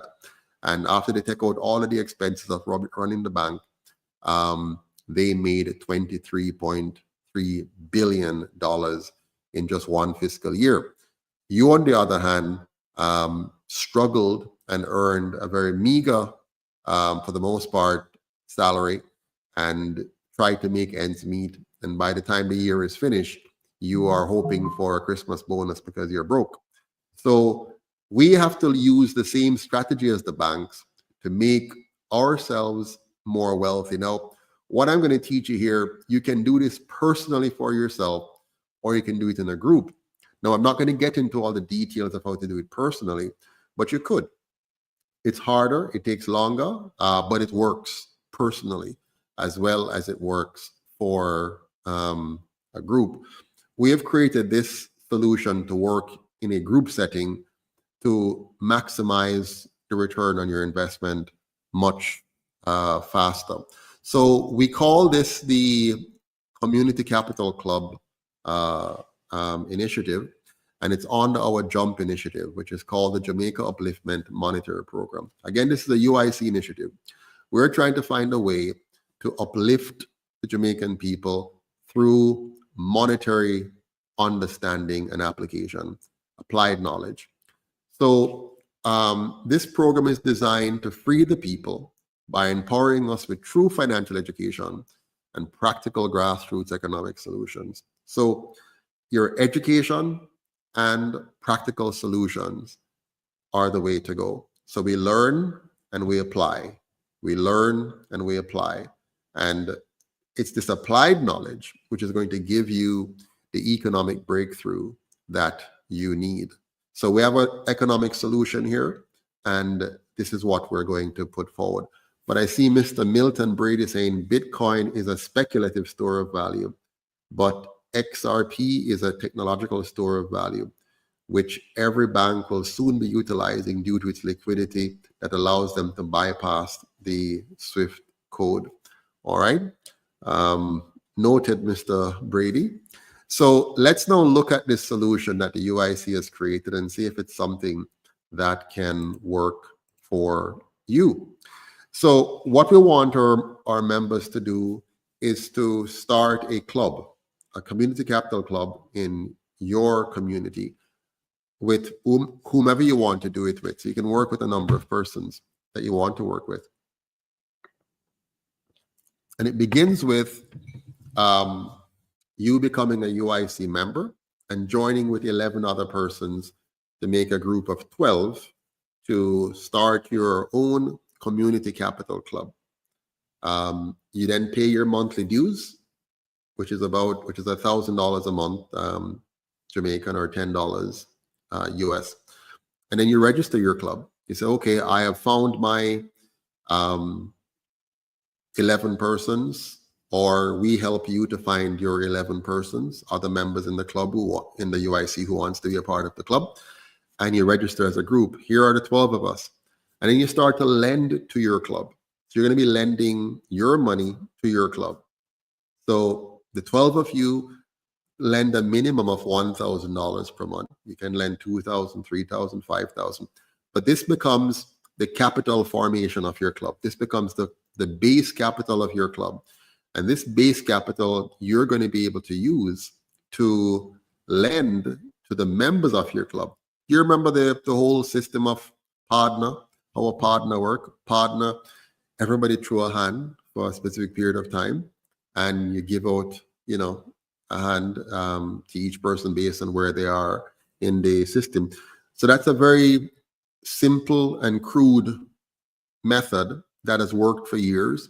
And after they take out all of the expenses of running the bank, they made $23.3 billion in just one fiscal year. You, on the other hand, struggled and earned a very meager, for the most part, salary, and tried to make ends meet. And by the time the year is finished, you are hoping for a Christmas bonus because you're broke. So we have to use the same strategy as the banks to make ourselves more wealthy. Now, what I'm going to teach you here, you can do this personally for yourself, or you can do it in a group. Now, I'm not going to get into all the details of how to do it personally, but you could. It's harder, it takes longer, but it works personally as well as it works for a group. We have created this solution to work in a group setting to maximize the return on your investment much faster. So we call this the Community Capital Club initiative, and it's on our JUMP initiative, which is called the Jamaica Upliftment Monetary Program. Again, this is a UIC initiative. We're trying to find a way to uplift the Jamaican people through monetary understanding and application, applied knowledge. So this program is designed to free the people by empowering us with true financial education and practical grassroots economic solutions. So your education and practical solutions are the way to go. So we learn and we apply. We learn and we apply. And it's this applied knowledge which is going to give you the economic breakthrough that you need. So we have an economic solution here, and this is what we're going to put forward. But I see Mr. Milton Brady saying Bitcoin is a speculative store of value, but XRP is a technological store of value, which every bank will soon be utilizing due to its liquidity that allows them to bypass the SWIFT code. All right. Noted, Mr. Brady. So let's now look at this solution that the UIC has created and see if it's something that can work for you. So what we want our members to do is to start a club, a community capital club in your community with whomever you want to do it with. So you can work with a number of persons that you want to work with. And it begins with you becoming a UIC member and joining with 11 other persons to make a group of 12 to start your own community capital club. You then pay your monthly dues, which is $1,000 a month, Jamaican, or $10 US. And then you register your club. You say, okay, I have found my 11 persons, or we help you to find your 11 persons, other members in the club in the UIC who wants to be a part of the club, and you register as a group. Here are the 12 of us. And then you start to lend to your club. So you're going to be lending your money to your club. So the 12 of you lend a minimum of $1,000 per month. You can lend $2,000, $3,000, $5,000. But this becomes the capital formation of your club. This becomes the base capital of your club. And this base capital you're going to be able to use to lend to the members of your club. You remember the whole system of partner, how a partner work? Partner, everybody throw a hand for a specific period of time, and you give out, a hand to each person based on where they are in the system. So that's a very simple and crude method that has worked for years.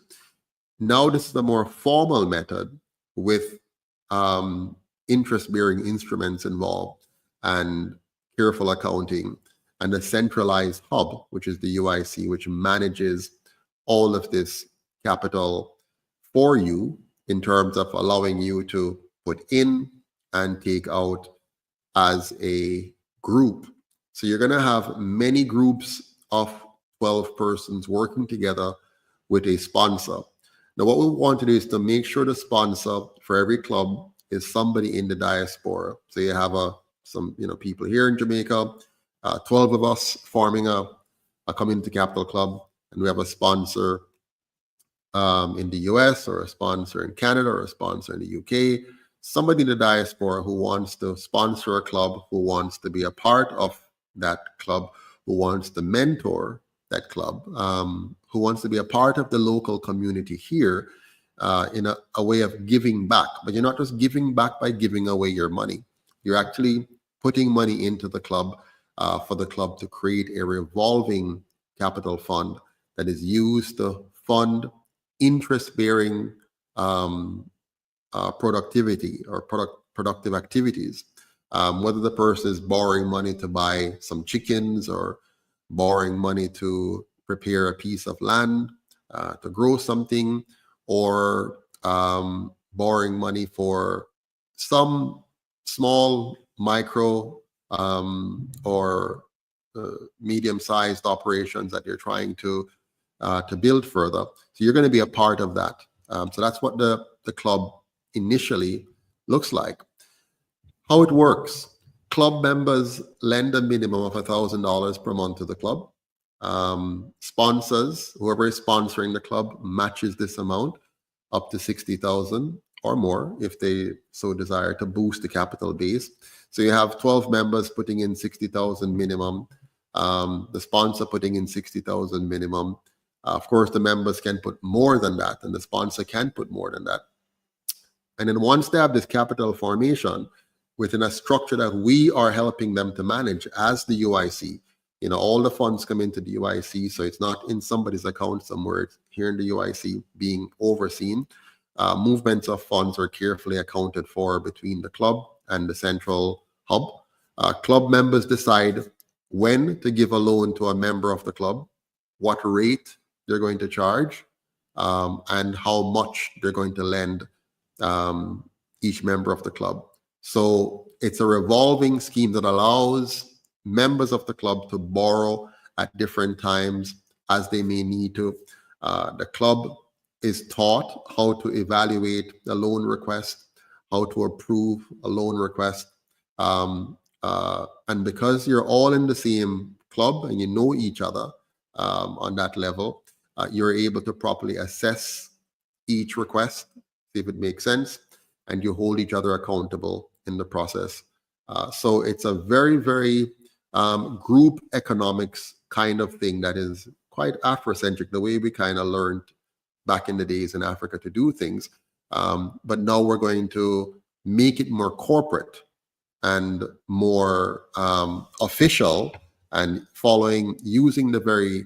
Now this is a more formal method with interest-bearing instruments involved and careful accounting and a centralized hub, which is the UIC, which manages all of this capital for you in terms of allowing you to put in and take out as a group. So you're going to have many groups of 12 persons working together with a sponsor. Now, what we want to do is to make sure the sponsor for every club is somebody in the diaspora. So you have some people here in Jamaica, 12 of us forming a community capital club, and we have a sponsor in the US, or a sponsor in Canada, or a sponsor in the UK, somebody in the diaspora who wants to sponsor a club, who wants to be a part of that club, who wants to mentor that club, who wants to be a part of the local community here in a way of giving back. But you're not just giving back by giving away your money. You're actually putting money into the club for the club to create a revolving capital fund that is used to fund interest-bearing productivity or productive activities. Whether the person is borrowing money to buy some chickens, or borrowing money to prepare a piece of land to grow something, or borrowing money for some small micro or medium-sized operations that you're trying to build further. So you're going to be a part of that. So that's what the club initially looks like. How it works: club members lend a minimum of $1,000 per month to the club. Sponsors, whoever is sponsoring the club, matches this amount up to $60,000 or more if they so desire to boost the capital base. So you have 12 members putting in $60,000 minimum, the sponsor putting in $60,000 minimum. Of course, the members can put more than that, and the sponsor can put more than that. And then once they have this capital formation within a structure that we are helping them to manage as the UIC, all the funds come into the UIC, so it's not in somebody's account somewhere. It's here in the UIC being overseen. Movements of funds are carefully accounted for between the club and the central hub. Club members decide when to give a loan to a member of the club, what rate they're going to charge, and how much they're going to lend each member of the club. So it's a revolving scheme that allows members of the club to borrow at different times as they may need to. The club is taught how to evaluate a loan request, how to approve a loan request. And because you're all in the same club and you know each other on that level, you're able to properly assess each request, see if it makes sense, and you hold each other accountable in the process. So it's a very, very group economics kind of thing that is quite Afrocentric, the way we kind of learned back in the days in Africa to do things. But now we're going to make it more corporate and more official, and using the very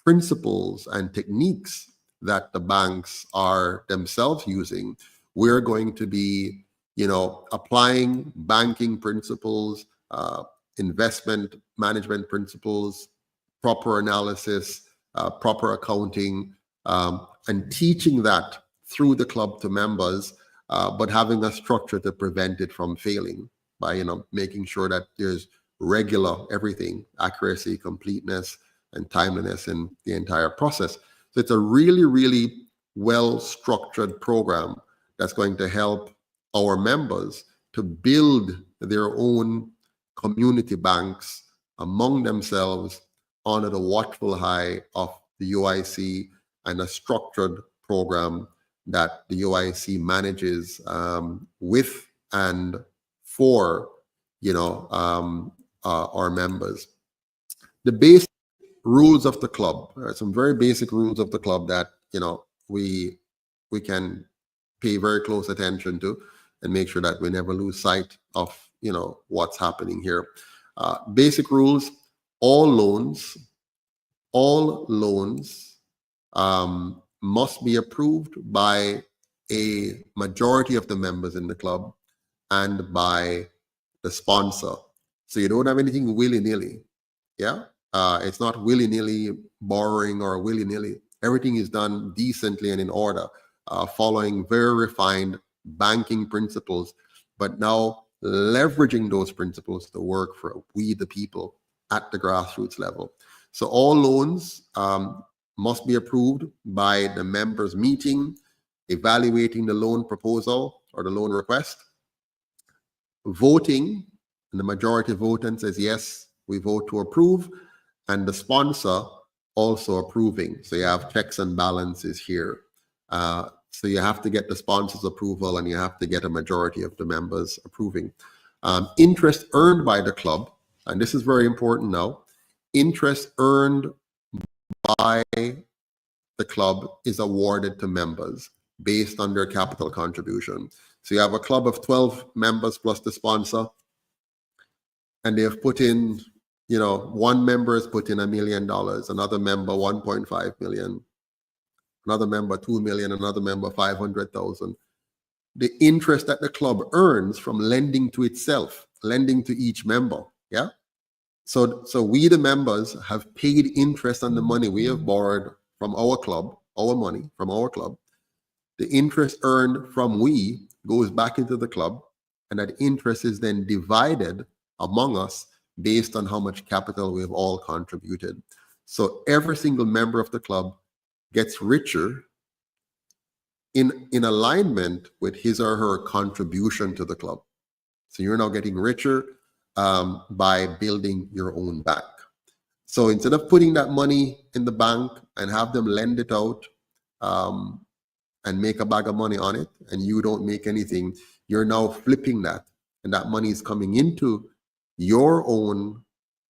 principles and techniques that the banks are themselves using. We're going to be, applying banking principles, investment management principles, proper analysis, proper accounting, and teaching that through the club to members, but having a structure to prevent it from failing by, making sure that there's regular everything, accuracy, completeness, and timeliness in the entire process. So it's a really, really well-structured program that's going to help our members to build their own community banks among themselves under the watchful eye of the UIC, and a structured program that the UIC manages with and for our members. The basic rules of the club, some very basic rules of the club that we can pay very close attention to and make sure that we never lose sight of what's happening here. Basic rules: all loans must be approved by a majority of the members in the club and by the sponsor. So you don't have anything willy-nilly. Yeah, it's not willy-nilly borrowing or willy-nilly. Everything is done decently and in order, following very refined banking principles, but now leveraging those principles to work for we the people at the grassroots level. So all loans must be approved by the members meeting, evaluating the loan proposal or the loan request, voting, and the majority voting says yes, we vote to approve, and the sponsor also approving. So you have checks and balances here. So you have to get the sponsor's approval, and you have to get a majority of the members approving. Interest earned by the club, and this is very important now, interest earned by the club is awarded to members based on their capital contribution. So you have a club of 12 members plus the sponsor, and they have put in, one member has put in $1 million, another member 1.5 million, another member 2 million, another member 500,000. The interest that the club earns from lending to itself, lending to each member, yeah? So we, the members, have paid interest on the money we have borrowed from our club, our money from our club. The interest earned from we goes back into the club, and that interest is then divided among us based on how much capital we have all contributed. So every single member of the club gets richer in alignment with his or her contribution to the club. So you're now getting richer by building your own bank. So instead of putting that money in the bank and have them lend it out and make a bag of money on it, and you don't make anything, you're now flipping that, and that money is coming into your own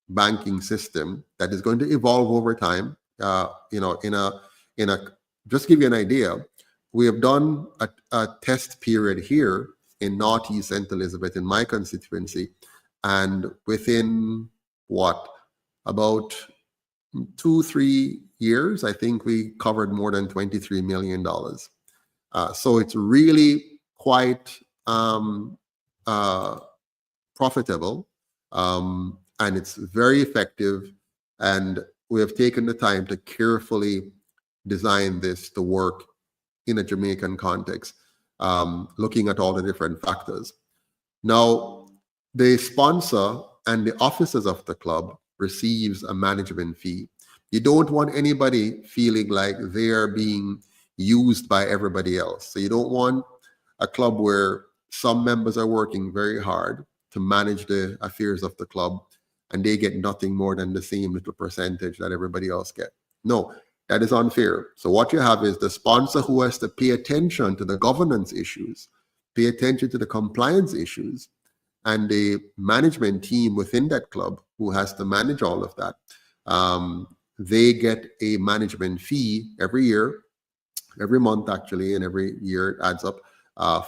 banking system that is going to evolve over time. Just give you an idea, we have done a test period here in Northeast St. Elizabeth in my constituency, and within about 2-3 years, I think we covered more than $23 million. So it's really quite profitable, and it's very effective, and we have taken the time to carefully design this to work in a Jamaican context, looking at all the different factors. Now, the sponsor and the officers of the club receives a management fee. You don't want anybody feeling like they're being used by everybody else. So you don't want a club where some members are working very hard to manage the affairs of the club and they get nothing more than the same little percentage that everybody else get. No, that is unfair. So what you have is the sponsor who has to pay attention to the governance issues, pay attention to the compliance issues, and the management team within that club who has to manage all of that. They get a management fee every year, every month actually, and every year it adds up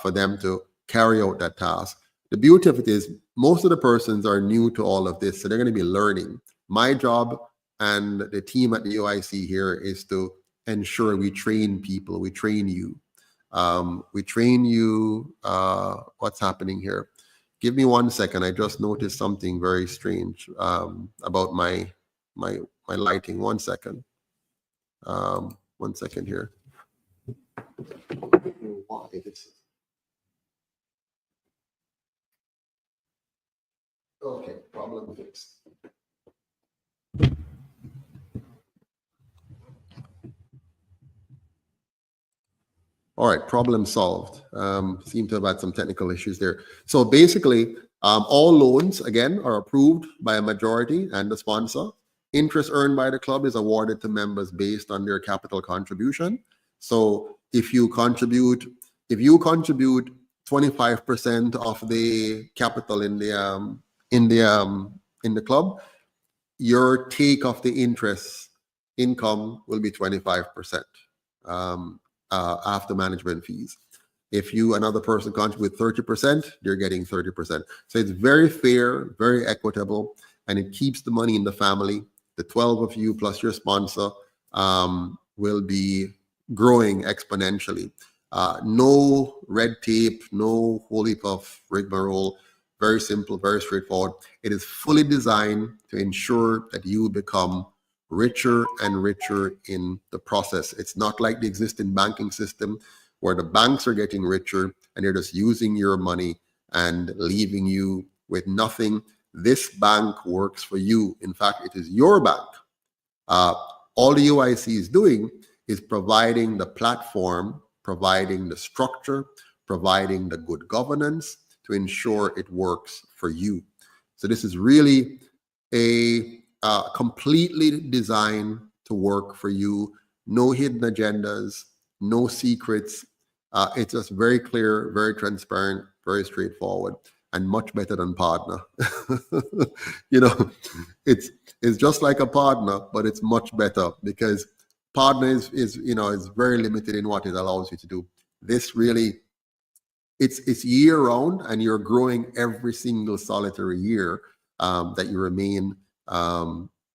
for them to carry out that task. The beauty of it is most of the persons are new to all of this, so they're going to be learning. My job and the team at the UIC here is to ensure we train people, we train you. What's happening here? Give me 1 second. I just noticed something very strange about my lighting. 1 second. 1 second here. Why this? Okay, problem fixed. All right, problem solved. Seem to have had some technical issues there. So basically, all loans, again, are approved by a majority and the sponsor. Interest earned by the club is awarded to members based on their capital contribution. So if you contribute 25% of the capital in the club, your take of the interest income will be 25%. After management fees. If another person contribute 30%, they're getting 30%. So it's very fair, very equitable, and it keeps the money in the family. The 12 of you plus your sponsor will be growing exponentially. No red tape, no whole heap of rigmarole. Very simple, very straightforward. It is fully designed to ensure that you become richer and richer in the process. It's not like the existing banking system where the banks are getting richer and they're just using your money and leaving you with nothing. This bank works for you. In fact, it is your bank. All the UIC is doing is providing the platform, providing the structure, providing the good governance to ensure it works for you. So this is really completely designed to work for you. No hidden agendas, no secrets. It's just very clear, very transparent, very straightforward, and much better than partner. It's just like a partner, but it's much better because partner is very limited in what it allows you to do. This really, it's year round, and you're growing every single solitary year that you remain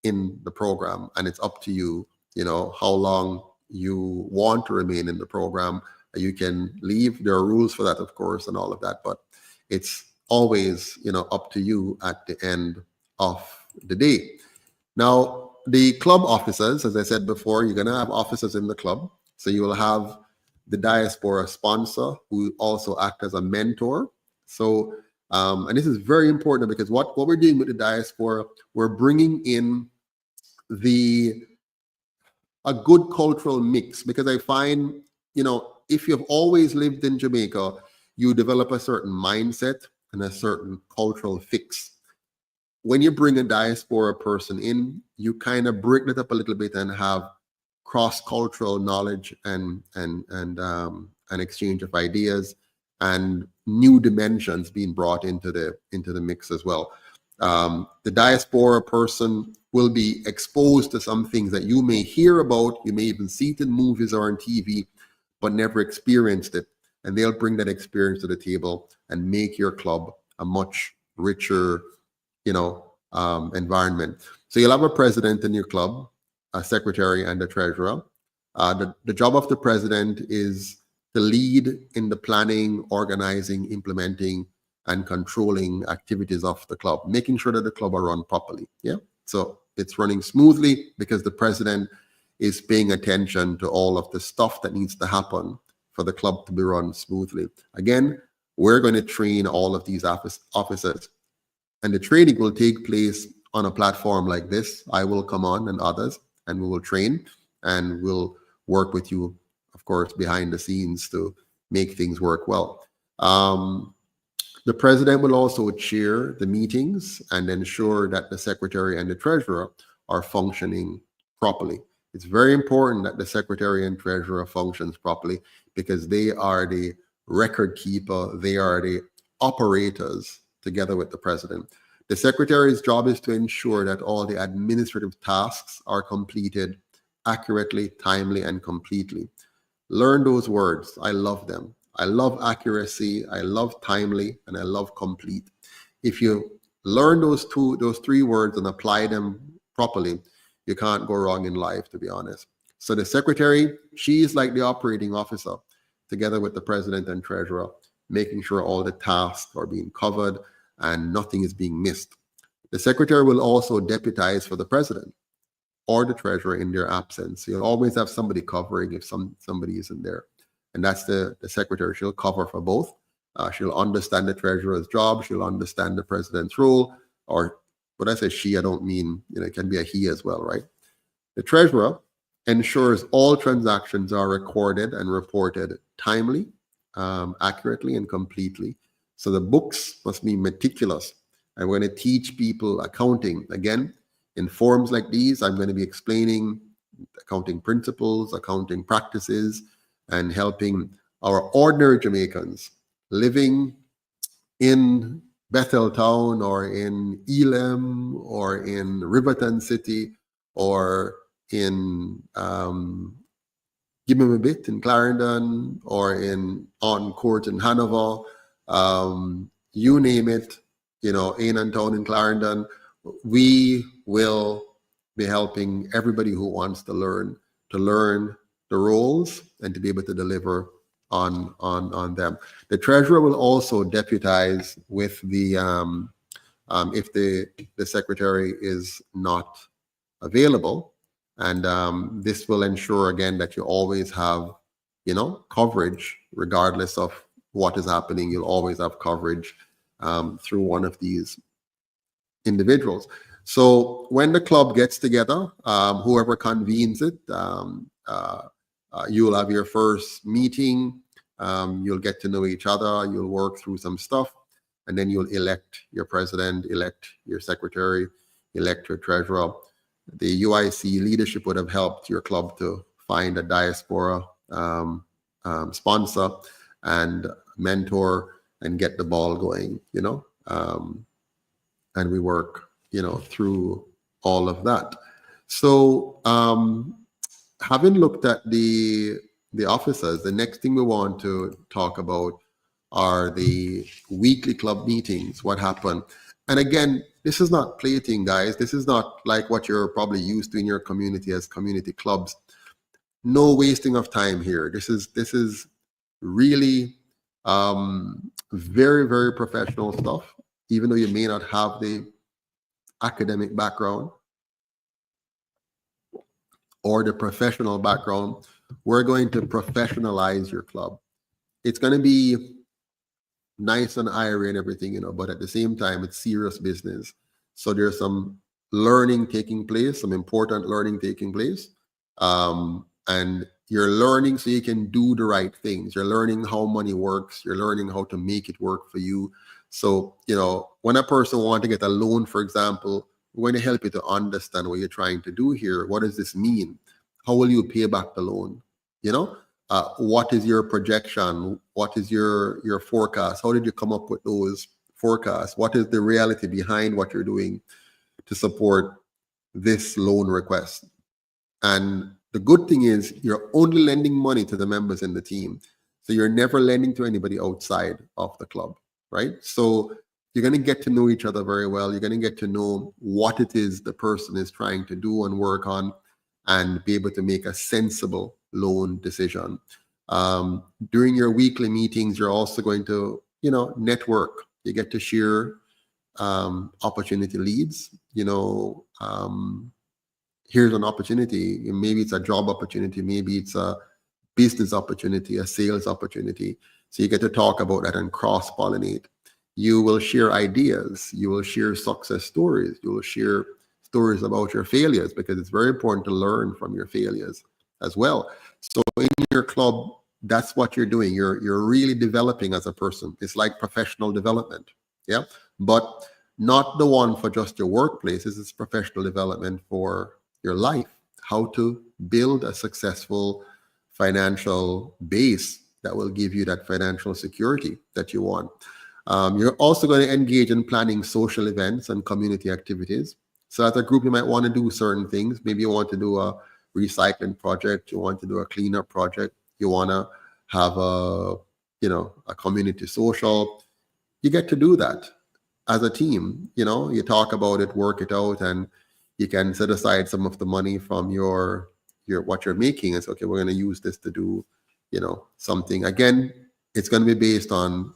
in the program, and it's up to you, how long you want to remain in the program. You can leave. There are rules for that, of course, and all of that, but it's always, up to you at the end of the day. Now, the club officers, as I said before, you're going to have officers in the club. So you will have the diaspora sponsor who also act as a mentor. So, and this is very important because what we're doing with the diaspora, we're bringing in a good cultural mix, because I find, if you've always lived in Jamaica, you develop a certain mindset and a certain cultural fix. When you bring a diaspora person in, you kind of break it up a little bit and have cross-cultural knowledge and an exchange of ideas and new dimensions being brought into the mix as well. The diaspora person will be exposed to some things that you may hear about, you may even see it in movies or on TV, but never experienced it. And they'll bring that experience to the table and make your club a much richer, environment. So you'll have a president in your club, a secretary, and a treasurer. The job of the president is to lead in the planning, organizing, implementing, and controlling activities of the club, making sure that the club are run properly. Yeah. So it's running smoothly because the president is paying attention to all of the stuff that needs to happen for the club to be run smoothly. Again, we're going to train all of these officers, and the training will take place on a platform like this. I will come on and others, and we will train, and we'll work with you, of course, behind the scenes to make things work well. The president will also chair the meetings and ensure that the secretary and the treasurer are functioning properly. It's very important that the secretary and treasurer functions properly because they are the record keeper. They are the operators together with the president. The secretary's job is to ensure that all the administrative tasks are completed accurately, timely, and completely. Learn those words. I love them. I love accuracy. I love timely, and I love complete. If you learn those three words and apply them properly, you can't go wrong in life, to be honest. So the secretary, she's like the operating officer, together with the president and treasurer, making sure all the tasks are being covered and nothing is being missed. The secretary will also deputize for the president or the treasurer in their absence. You'll always have somebody covering if somebody isn't there. And that's the secretary. She'll cover for both. She'll understand the treasurer's job. She'll understand the president's role. Or when I say she, I don't mean, it can be a he as well, right? The treasurer ensures all transactions are recorded and reported timely, accurately, and completely. So the books must be meticulous. I'm going to teach people accounting. Again, in forums like these, I'm going to be explaining accounting principles, accounting practices, and helping our ordinary Jamaicans living in Betheltown or in Elam or in Riverton City or in Give Me a Bit in Clarendon or in On Court in Hanover, you name it, Ainan Town in Clarendon. We will be helping everybody who wants to learn the roles and to be able to deliver on them. The treasurer will also deputize with the if the secretary is not available, and this will ensure again that you always have coverage regardless of what is happening. You'll always have coverage through one of these individuals. So when the club gets together, whoever convenes it, you'll have your first meeting. You'll get to know each other. You'll work through some stuff, and then you'll elect your president, elect your secretary, elect your treasurer. The UIC leadership would have helped your club to find a diaspora sponsor and mentor and get the ball going, and we work, through all of that. So having looked at the officers, the next thing we want to talk about are the weekly club meetings, what happened. And again, this is not plating, guys. This is not like what you're probably used to in your community as community clubs. No wasting of time here. This is really very, very professional stuff, even though you may not have the academic background or the professional background. We're going to professionalize your club. It's going to be nice and airy and everything, but at the same time, it's serious business. So there's some learning taking place, some important learning taking place. And you're learning so you can do the right things. You're learning how money works. You're learning how to make it work for you. So, when a person wants to get a loan, for example, we're going to help you to understand what you're trying to do here. What does this mean? How will you pay back the loan? What is your projection? What is your forecast? How did you come up with those forecasts? What is the reality behind what you're doing to support this loan request? And the good thing is you're only lending money to the members in the team. So you're never lending to anybody outside of the club, right? So you're going to get to know each other very well. You're going to get to know what it is the person is trying to do and work on and be able to make a sensible loan decision. During your weekly meetings, you're also going to, network. You get to share opportunity leads. Here's an opportunity. Maybe it's a job opportunity. Maybe it's a business opportunity, a sales opportunity. So you get to talk about that and cross-pollinate. You will share ideas. You will share success stories. You will share stories about your failures, because it's very important to learn from your failures as well. So in your club, that's what you're doing. You're really developing as a person. It's like professional development. Yeah. But not the one for just your workplace. This is professional development for your life, how to build a successful financial base that will give you that financial security that you want. You're also going to engage in planning social events and community activities. So as a group, you might want to do certain things. Maybe you want to do a recycling project. You want to do a cleanup project. you want to have a community social, you get to do that as a team. You talk about it, work it out, and you can set aside some of the money from your what you're making and say, okay, we're going to use this to do something. Again, it's going to be based on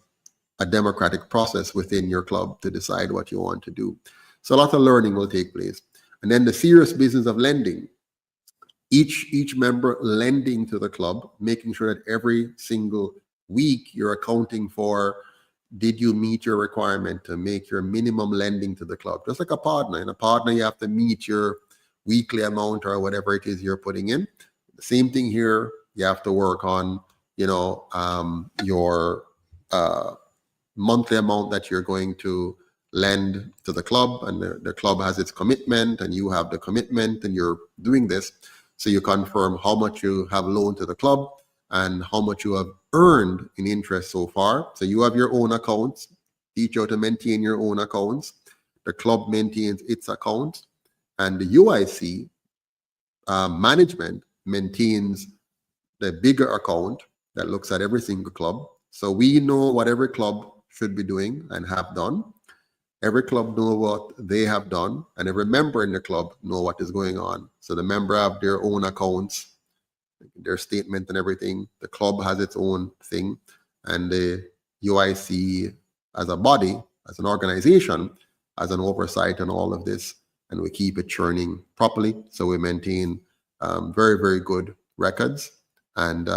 a democratic process within your club to decide what you want to do. So a lot of learning will take place. And then the serious business of lending. Each member lending to the club, making sure that every single week you're accounting for, did you meet your requirement to make your minimum lending to the club? Just like a partner. In a partner, you have to meet your weekly amount or whatever it is you're putting in. The same thing here. You have to work on, your monthly amount that you're going to lend to the club, and the club has its commitment, and you have the commitment, and you're doing this. So you confirm how much you have loaned to the club and how much you have earned in interest so far. So you have your own accounts. Teach you how to maintain your own accounts. The club maintains its accounts, and the UIC management maintains the bigger account that looks at every single club. So we know what every club should be doing and have done. Every club know what they have done, and every member in the club know what is going on. So the member have their own accounts, their statement and everything. The club has its own thing, and the UIC as a body, as an organization, has an oversight on all of this, and we keep it churning properly. So we maintain very, very good records and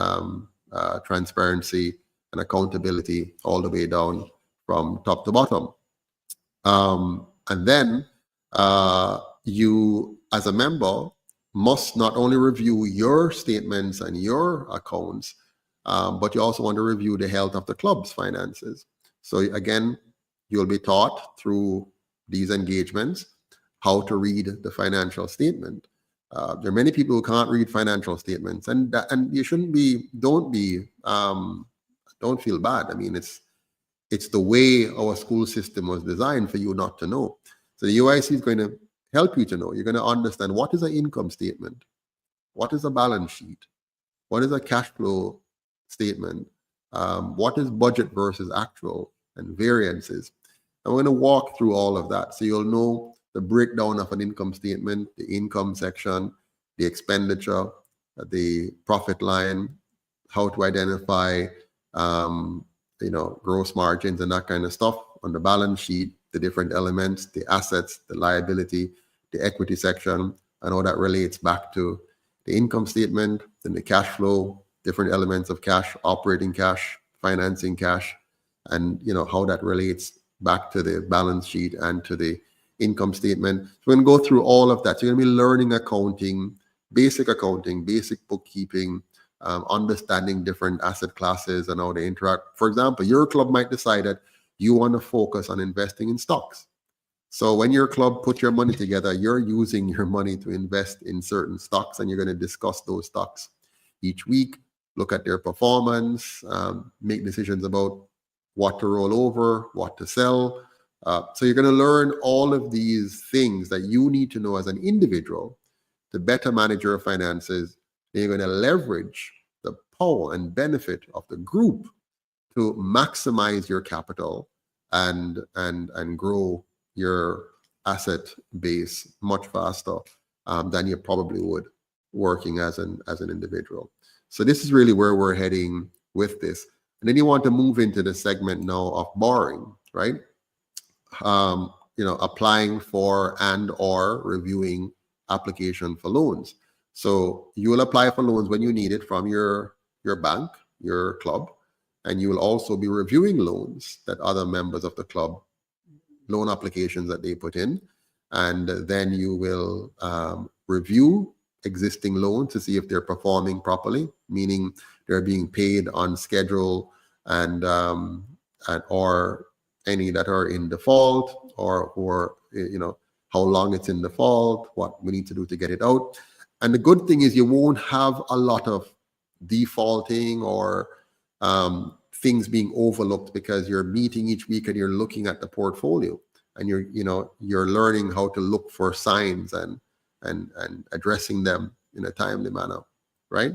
transparency and accountability all the way down from top to bottom. And then you, as a member, must not only review your statements and your accounts, but you also want to review the health of the club's finances. So again, you'll be taught through these engagements how to read the financial statement. There are many people who can't read financial statements, and you shouldn't be. Don't feel bad. I mean, it's the way our school system was designed for you not to know. So the UIC is going to help you to know. You're going to understand what is an income statement, what is a balance sheet, what is a cash flow statement, what is budget versus actual, and variances. And we're going to walk through all of that. So you'll know the breakdown of an income statement, the income section, the expenditure, the profit line, how to identify gross margins and that kind of stuff on the balance sheet, the different elements, the assets, the liability, the equity section, and how that relates back to the income statement, then the cash flow, different elements of cash, operating cash, financing cash, and how that relates back to the balance sheet and to the income statement. So we're going to go through all of that. So you're going to be learning accounting, basic bookkeeping, understanding different asset classes and how they interact. For example, your club might decide that you want to focus on investing in stocks. So when your club put your money together, you're using your money to invest in certain stocks, and you're going to discuss those stocks each week, look at their performance, make decisions about what to roll over, what to sell. So you're going to learn all of these things that you need to know as an individual to better manage your finances. You're going to leverage the power and benefit of the group to maximize your capital and grow your asset base much faster than you probably would working as an individual. So this is really where we're heading with this. And then you want to move into the segment now of borrowing, right? Applying for and or reviewing application for loans. So you will apply for loans when you need it from your bank, your club, and you will also be reviewing loans that other members of the club, loan applications that they put in. And then you will review existing loans to see if they're performing properly, meaning they're being paid on schedule and or any that are in default or how long it's in default, what we need to do to get it out. And the good thing is you won't have a lot of defaulting or things being overlooked, because you're meeting each week and you're looking at the portfolio and you're learning how to look for signs and addressing them in a timely manner, right?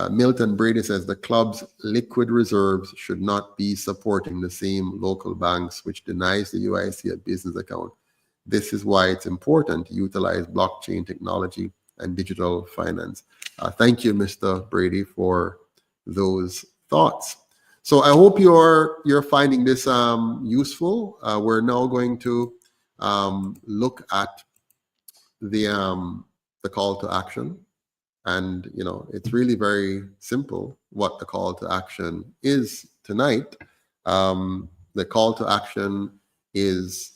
Milton Brady says the club's liquid reserves should not be supporting the same local banks which denies the UIC a business account. This is why it's important to utilize blockchain technology and digital finance. Thank you, Mr. Brady, for those thoughts. So I hope you're finding this useful. We're now going to look at the call to action. And, it's really very simple what the call to action is tonight. The call to action is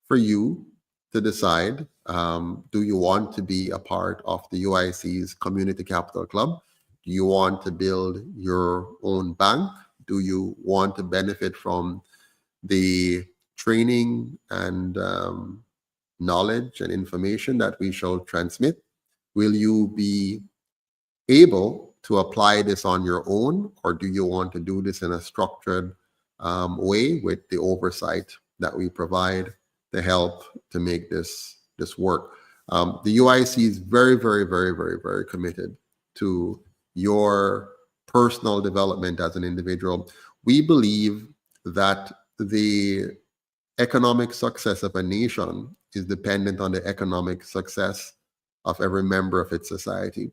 for you to decide, do you want to be a part of the UIC's Community Capital Club? Do you want to build your own bank? Do you want to benefit from the training and knowledge and information that we shall transmit? Will you be able to apply this on your own, or do you want to do this in a structured way with the oversight that we provide to help to make this work? The UIC is very, very, very, very, very committed to your personal development as an individual. We believe that the economic success of a nation is dependent on the economic success of every member of its society.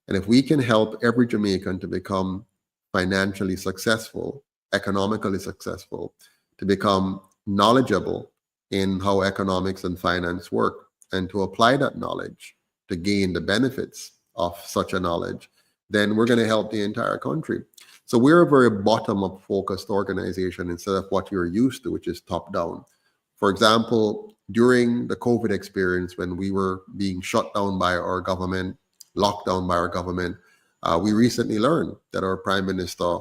And if we can help every Jamaican to become financially successful, economically successful, to become knowledgeable in how economics and finance work, and to apply that knowledge to gain the benefits of such a knowledge, then we're going to help the entire country. So we're a very bottom-up focused organization instead of what you're used to, which is top-down. For example, during the COVID experience, when we were being shut down by our government, locked down by our government, we recently learned that our Prime Minister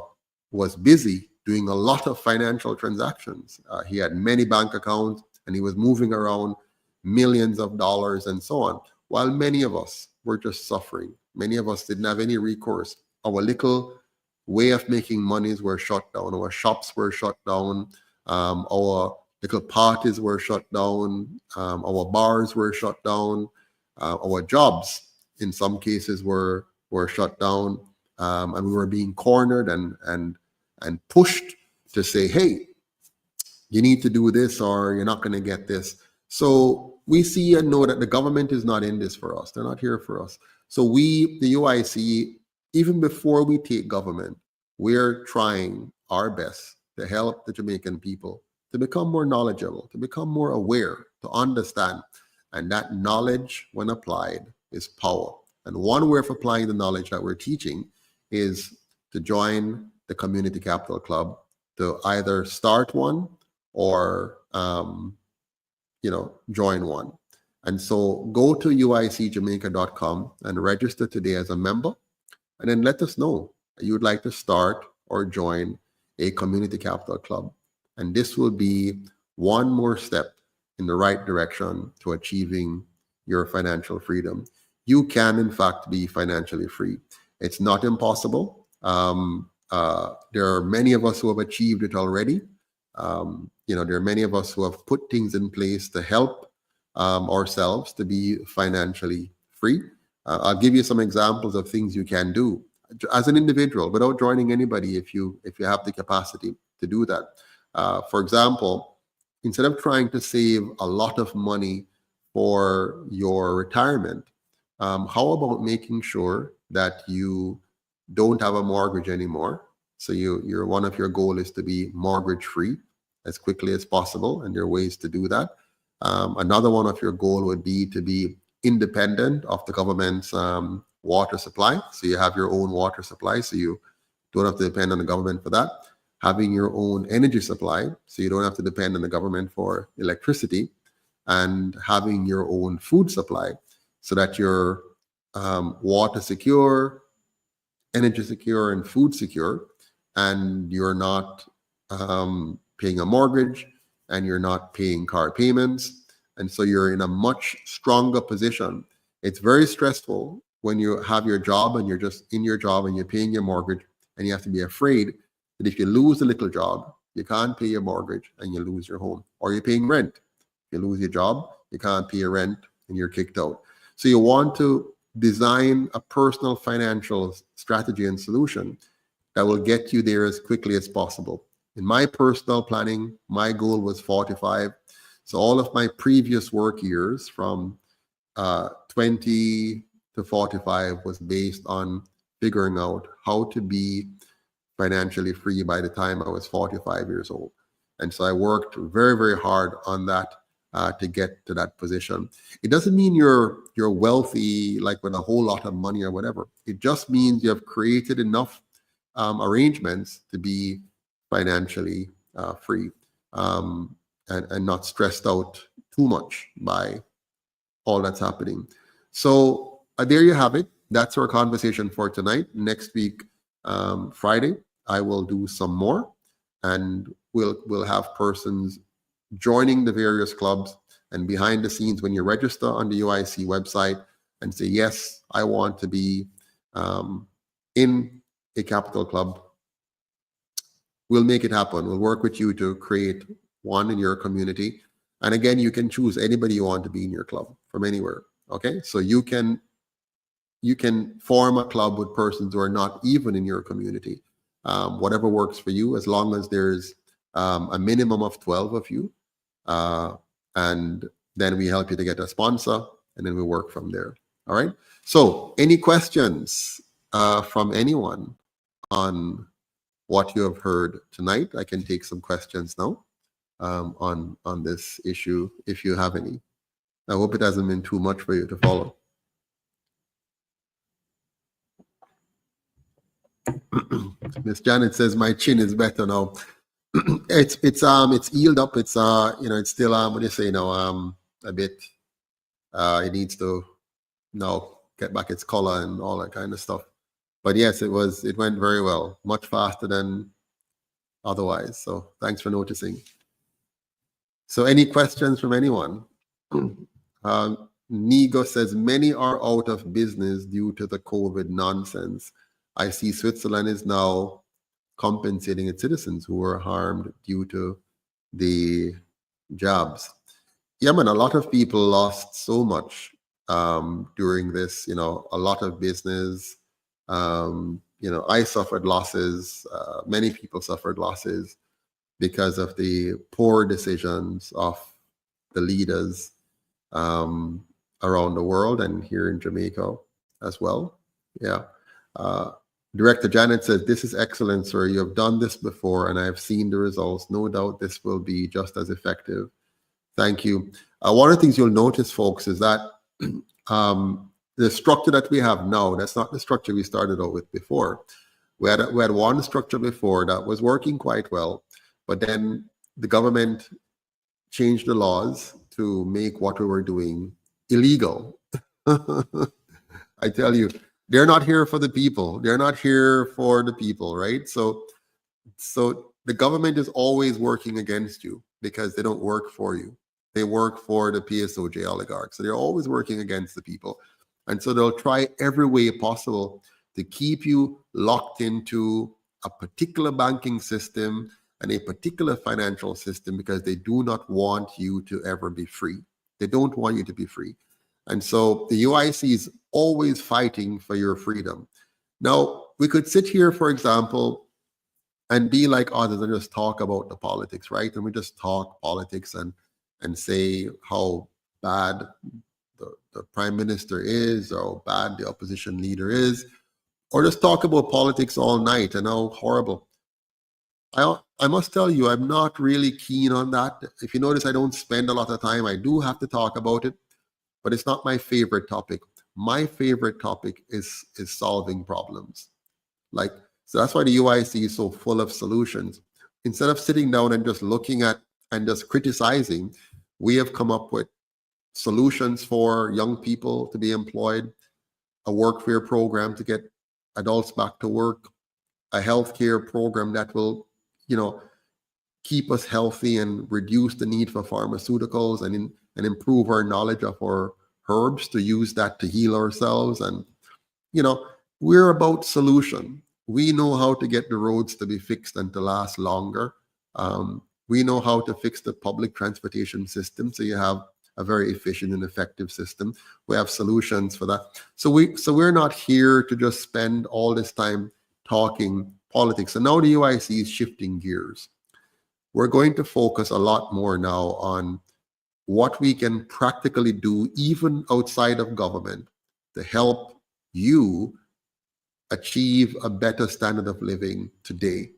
was busy doing a lot of financial transactions. He had many bank accounts and he was moving around millions of dollars and so on, while many of us were just suffering. Many of us didn't have any recourse. Our little way of making monies were shut down. Our shops were shut down. Our little parties were shut down. Our bars were shut down. Our jobs, in some cases, were shut down. And we were being cornered and pushed to say, hey, you need to do this or you're not going to get this. So we see and know that the government is not in this for us. They're not here for us. So we, the UIC, even before we take government, we're trying our best to help the Jamaican people to become more knowledgeable, to become more aware, to understand. And that knowledge, when applied, is power. And one way of applying the knowledge that we're teaching is to join the Community Capital Club, to either start one or join one. And so go to uicjamaica.com and register today as a member, and then let us know you would like to start or join a Community Capital Club. And this will be one more step in the right direction to achieving your financial freedom. You can, in fact, be financially free. It's not impossible. There are many of us who have achieved it already. There are many of us who have put things in place to help ourselves to be financially free. I'll give you some examples of things you can do as an individual without joining anybody if you have the capacity to do that. For example, instead of trying to save a lot of money for your retirement, how about making sure that you don't have a mortgage anymore? So one of your goal is to be mortgage free as quickly as possible, and there are ways to do that. Another one of your goal would be to be independent of the government's water supply. So you have your own water supply, so you don't have to depend on the government for that. Having your own energy supply, so you don't have to depend on the government for electricity. And having your own food supply, so that you're water secure, energy secure, and food secure, and you're not paying a mortgage, and you're not paying car payments. And so you're in a much stronger position. It's very stressful when you have your job and you're just in your job and you're paying your mortgage, and you have to be afraid that if you lose a little job, you can't pay your mortgage and you lose your home. Or you're paying rent. You lose your job, you can't pay your rent, and you're kicked out. So you want to design a personal financial strategy and solution that will get you there as quickly as possible. In my personal planning, my goal was 45. So all of my previous work years from 20 to 45 was based on figuring out how to be financially free by the time I was 45 years old. And so I worked very, very hard on that to get to that position. It doesn't mean you're wealthy, like with a whole lot of money or whatever. It just means you have created enough arrangements to be financially free and not stressed out too much by all that's happening. So there you have it. That's our conversation for tonight. Next week, Friday, I will do some more, and we'll have persons joining the various clubs, and behind the scenes when you register on the UIC website and say, yes, I want to be in a capital club, we'll make it happen. We'll work with you to create one in your community. And again, you can choose anybody you want to be in your club from anywhere. Okay, so you can form a club with persons who are not even in your community. Whatever works for you, as long as there's a minimum of 12 of you. And then we help you to get a sponsor, and then we work from there. All right. So any questions from anyone on what you have heard tonight? I can take some questions now on this issue if you have any. I hope it hasn't been too much for you to follow. Miss Janet says my chin is better now. It's healed up. It's it's still what do you say now, a bit it needs to now get back its color and all that kind of stuff. But yes, it went very well, much faster than otherwise. So thanks for noticing. So any questions from anyone? Nigo says many are out of business due to the COVID nonsense. I see Switzerland is now compensating its citizens who were harmed due to the jabs. Yeah, man, a lot of people lost so much during this, a lot of business. I suffered losses. Many people suffered losses because of the poor decisions of the leaders around the world and here in Jamaica as well. Yeah. Director Janet says, this is excellent, sir. You have done this before and I have seen the results. No doubt this will be just as effective. Thank you. One of the things you'll notice, folks, is that the structure that we have now, that's not the structure we started out with before. We had one structure before that was working quite well, but then the government changed the laws to make what we were doing illegal. I tell you, they're not here for the people. They're not here for the people, right? So the government is always working against you because they don't work for you. They work for the PSOJ oligarchs. So they're always working against the people. And so they'll try every way possible to keep you locked into a particular banking system and a particular financial system because they do not want you to ever be free. They don't want you to be free. And so the UIC is always fighting for your freedom. Now, we could sit here, for example, and be like others and just talk about the politics, right? And we just talk politics and say how bad the prime minister is, or how bad the opposition leader is, or just talk about politics all night and how horrible. I must tell you, I'm not really keen on that. If you notice, I don't spend a lot of time. I do have to talk about it, but it's not my favorite topic. My favorite topic is solving problems. So that's why the UIC is so full of solutions. Instead of sitting down and just looking at and just criticizing, we have come up with solutions for young people to be employed, a workfare program to get adults back to work, a healthcare program that will, keep us healthy and reduce the need for pharmaceuticals and improve our knowledge of our herbs to use that to heal ourselves. And, we're about solution. We know how to get the roads to be fixed and to last longer. We know how to fix the public transportation system so you have a very efficient and effective system. We have solutions for that. So we're not here to just spend all this time talking politics. And now the UIC is shifting gears. We're going to focus a lot more now on what we can practically do, even outside of government, to help you achieve a better standard of living today.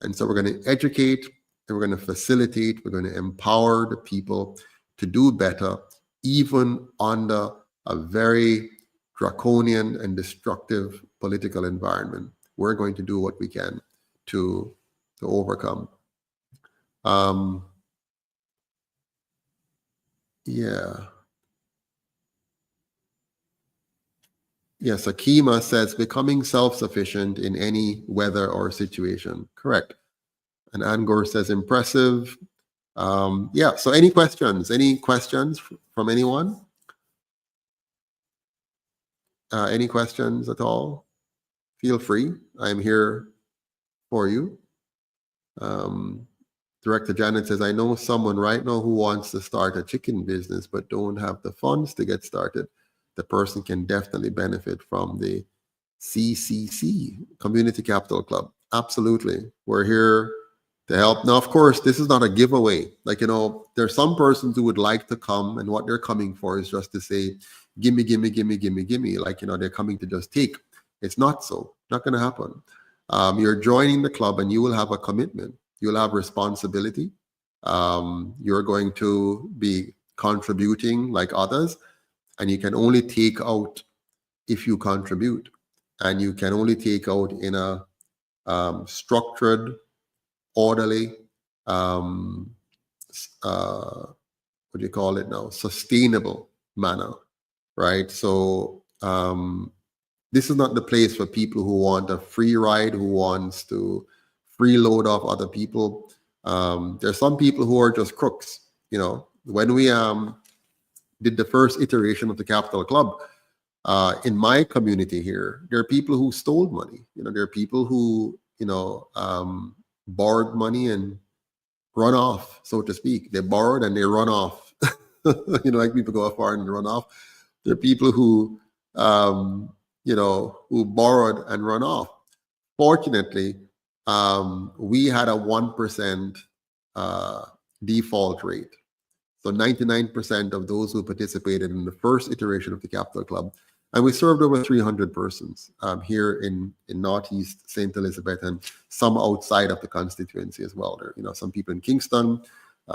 And so we're going to educate, and we're going to facilitate, we're going to empower the people to do better, even under a very draconian and destructive political environment. We're going to do what we can to overcome. Yes, Akima says becoming self-sufficient in any weather or situation. Correct. And Angor says impressive. So any questions? Any questions from anyone? Any questions at all? Feel free. I'm here for you. Director Janet says, I know someone right now who wants to start a chicken business but don't have the funds to get started. The person can definitely benefit from the CCC, Community Capital Club. Absolutely. We're here to help. Now, of course, this is not a giveaway. Like, there's some persons who would like to come, and what they're coming for is just to say, gimme, gimme, gimme, gimme, gimme. Like, they're coming to just take. It's not so. Not going to happen. You're joining the club and you will have a commitment. You'll have responsibility. You're going to be contributing like others, and you can only take out if you contribute. And you can only take out in a structured, orderly, sustainable manner, right? So this is not the place for people who want a free ride, who wants to freeload off other people. There's some people who are just crooks. When we did the first iteration of the Capital Club, in my community here, there are people who stole money. There are people who, borrowed money and run off, so to speak. They borrowed and they run off. Like people go afar and run off. There are people who, who borrowed and run off. Fortunately, we had a 1% default rate. So 99% of those who participated in the first iteration of the Capital Club, and we served over 300 persons here in Northeast St. Elizabeth, and some outside of the constituency as well. There, some people in Kingston,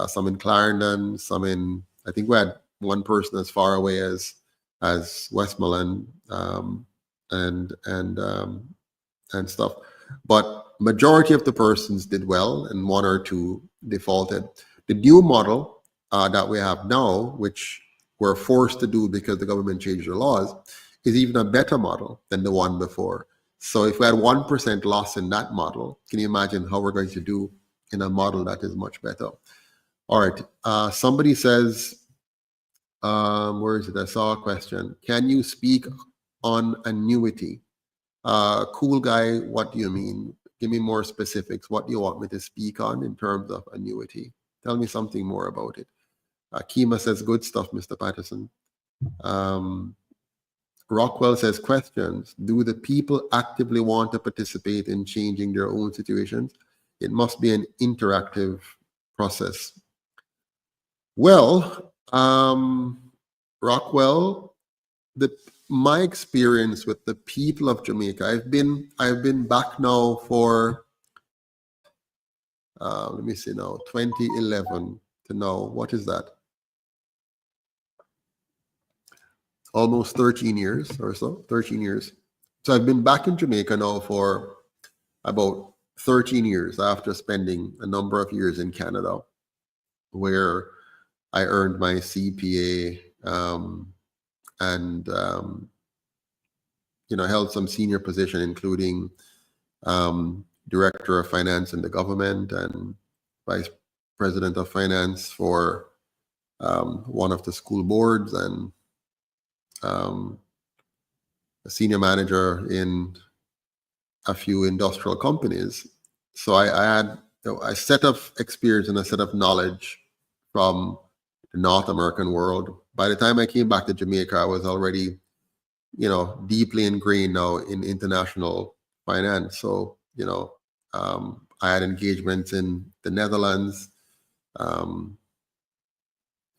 some in Clarendon, some in, I think we had one person as far away as Westmoreland, and stuff. But majority of the persons did well, and one or two defaulted. The new model that we have now, which we're forced to do because the government changed the laws, is even a better model than the one before. So if we had 1% loss in that model, can you imagine how we're going to do in a model that is much better? All right. Somebody says, where is it? I saw a question. Can you speak on annuity? Cool guy, what do you mean? Give me more specifics. What do you want me to speak on in terms of annuity? Tell me something more about it. Kima says, good stuff, Mr. Patterson. Rockwell says, questions. Do the people actively want to participate in changing their own situations? It must be an interactive process. Well, Rockwell, my experience with the people of Jamaica, I've been back now for, let me see now, 2011 to now. What is that? Almost 13 years or so, 13 years. So I've been back in Jamaica now for about 13 years after spending a number of years in Canada, where I earned my CPA and held some senior position, including Director of Finance in the government and Vice President of Finance for one of the school boards, and a senior manager in a few industrial companies. So I had a set of experience and a set of knowledge from the North American world. By the time I came back to Jamaica, I was already, deeply ingrained now in international finance. So, I had engagements in the Netherlands,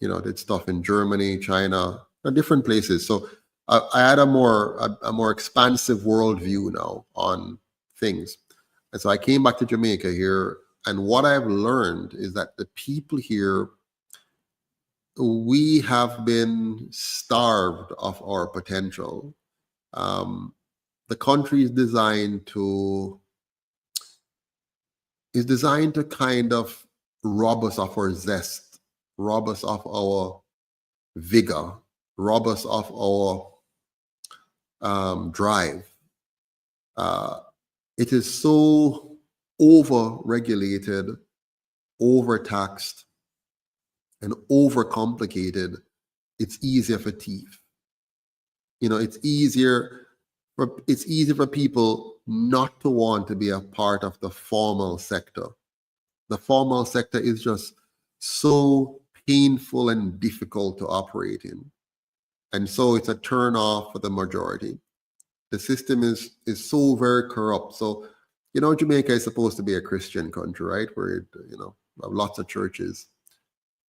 did stuff in Germany, China, different places. So I had a more expansive worldview now on things. And so I came back to Jamaica here, and what I've learned is that the people here, we have been starved of our potential. The country is designed to kind of rob us of our zest, rob us of our vigor, rob us of our drive. It is so over-regulated, overtaxed, and overcomplicated. It's easier for thief. It's easier for people not to want to be a part of the formal sector. The formal sector is just so painful and difficult to operate in. And so it's a turn off for the majority. The system is so very corrupt. So, Jamaica is supposed to be a Christian country, right? Where, have lots of churches.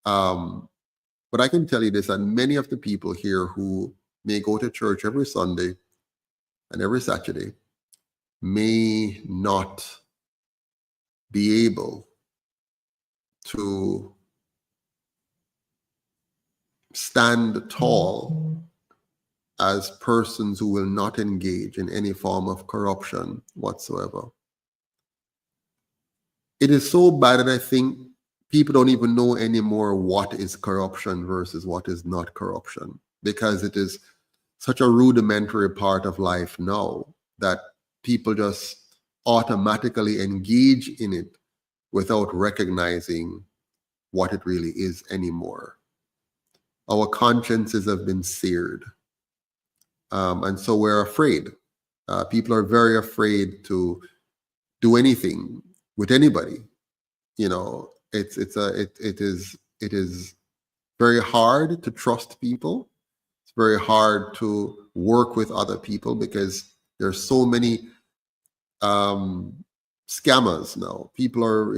But I can tell you this, and many of the people here who may go to church every Sunday and every Saturday may not be able to stand tall as persons who will not engage in any form of corruption whatsoever. It is so bad that I think people don't even know anymore what is corruption versus what is not corruption, because it is such a rudimentary part of life now that people just automatically engage in it without recognizing what it really is anymore. Our consciences have been seared. And so we're afraid. People are very afraid to do anything with anybody. It is very hard to trust people. It's very hard to work with other people because there's so many scammers now. People are,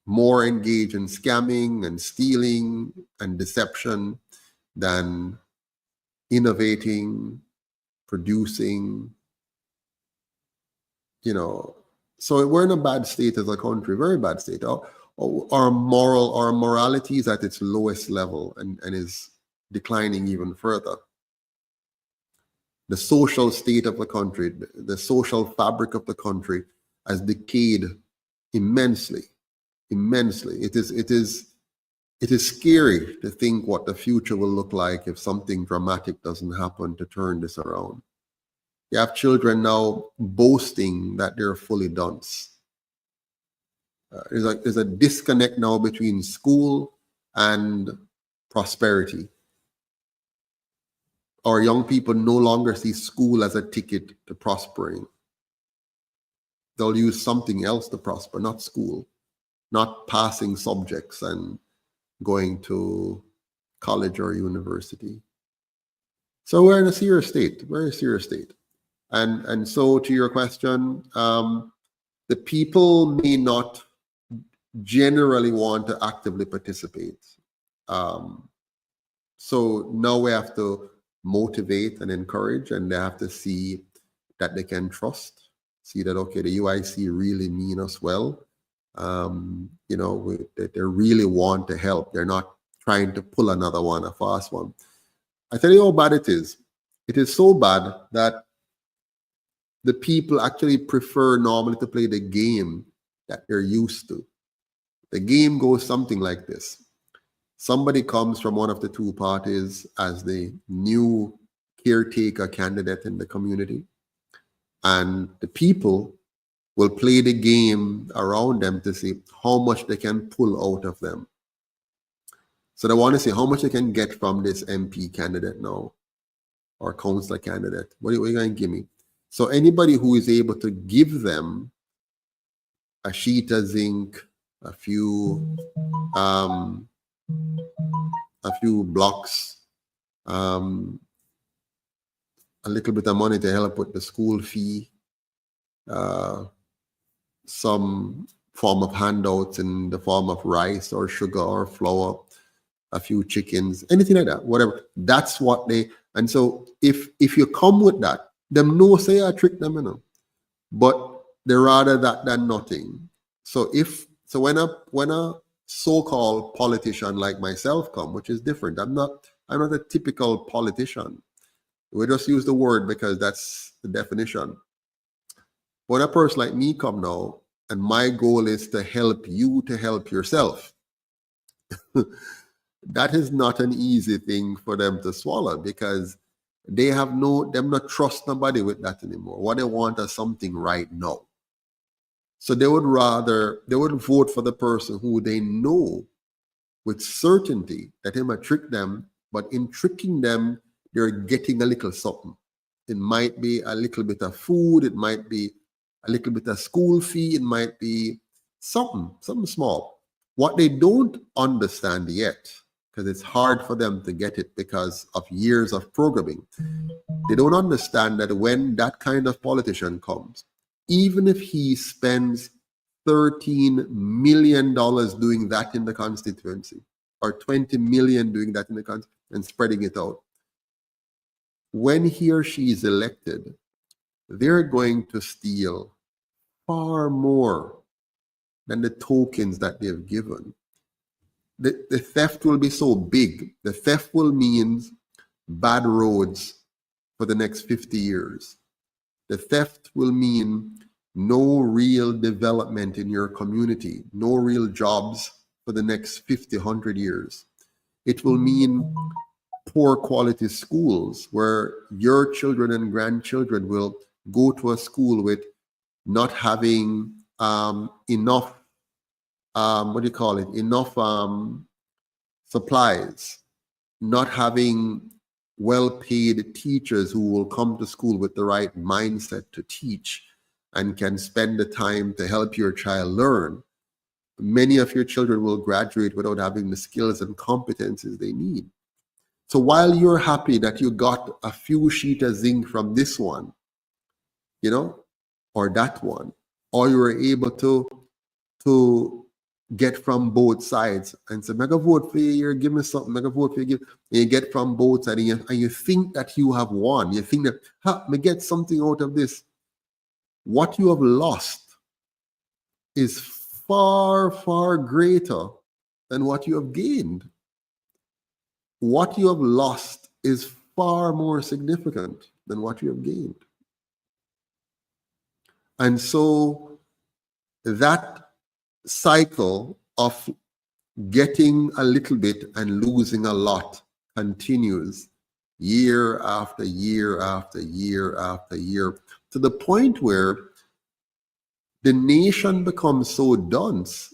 more engaged in scamming and stealing and deception than innovating, producing, So we're in a bad state as a country, very bad state. Our morality is at its lowest level and is declining even further. The social state of the country, the social fabric of the country has decayed immensely. It is scary to think what the future will look like if something dramatic doesn't happen to turn this around. You have children now boasting that they're fully dunce. There's a disconnect now between school and prosperity. Our young people no longer see school as a ticket to prospering. They'll use something else to prosper, not school, not passing subjects and going to college or university. So we're in a serious state, very serious state. And so to your question, the people may not generally want to actively participate. So now we have to motivate and encourage, and they have to see that they can trust, see that, okay, the UIC really mean us well. That they really want to help. They're not trying to pull another one, a fast one. I tell you how bad it is. It is so bad that the people actually prefer normally to play the game that they're used to. The game goes something like this. Somebody comes from one of the two parties as the new caretaker candidate in the community, and the people will play the game around them to see how much they can pull out of them. So they want to see how much they can get from this MP candidate now, or councillor candidate. What are you going to give me? So anybody who is able to give them a sheet of zinc, a few blocks, a little bit of money to help with the school fee, some form of handouts in the form of rice or sugar or flour, a few chickens, anything like that, whatever. That's what they, and so if you come with that, them no say I trick them, you know, but they rather that than nothing. So when a so-called politician like myself come, which is different, I'm not a typical politician. We just use the word because that's the definition. When a person like me come now, and my goal is to help you to help yourself, that is not an easy thing for them to swallow, because they have them not trust nobody with that anymore. What they want is something right now. So they would vote for the person who they know with certainty that they might trick them, but in tricking them, they're getting a little something. It might be a little bit of food, it might be a little bit of school fee, it might be something small. What they don't understand yet, because it's hard for them to get it because of years of programming, they don't understand that when that kind of politician comes, even if he spends $13 million doing that in the constituency, or 20 million doing that in the constituency and spreading it out, when he or she is elected, they're going to steal far more than the tokens that they've given. The theft will be so big. The theft will mean bad roads for the next 50 years. The theft will mean no real development in your community, no real jobs for the next 50, 100 years. It will mean poor quality schools where your children and grandchildren will go to a school with not having enough, enough supplies, not having well-paid teachers who will come to school with the right mindset to teach and can spend the time to help your child learn. Many of your children will graduate without having the skills and competencies they need. So while you're happy that you got a few sheet of zinc from this one, you know, or that one, or you were able to get from both sides and say, mega vote for you, give me something, mega vote for you, and you get from both sides, and you think that you have won. You think that, me get something out of this. What you have lost is far, far greater than what you have gained. What you have lost is far more significant than what you have gained. And so that cycle of getting a little bit and losing a lot continues year after year after year after year, to the point where the nation becomes so dunce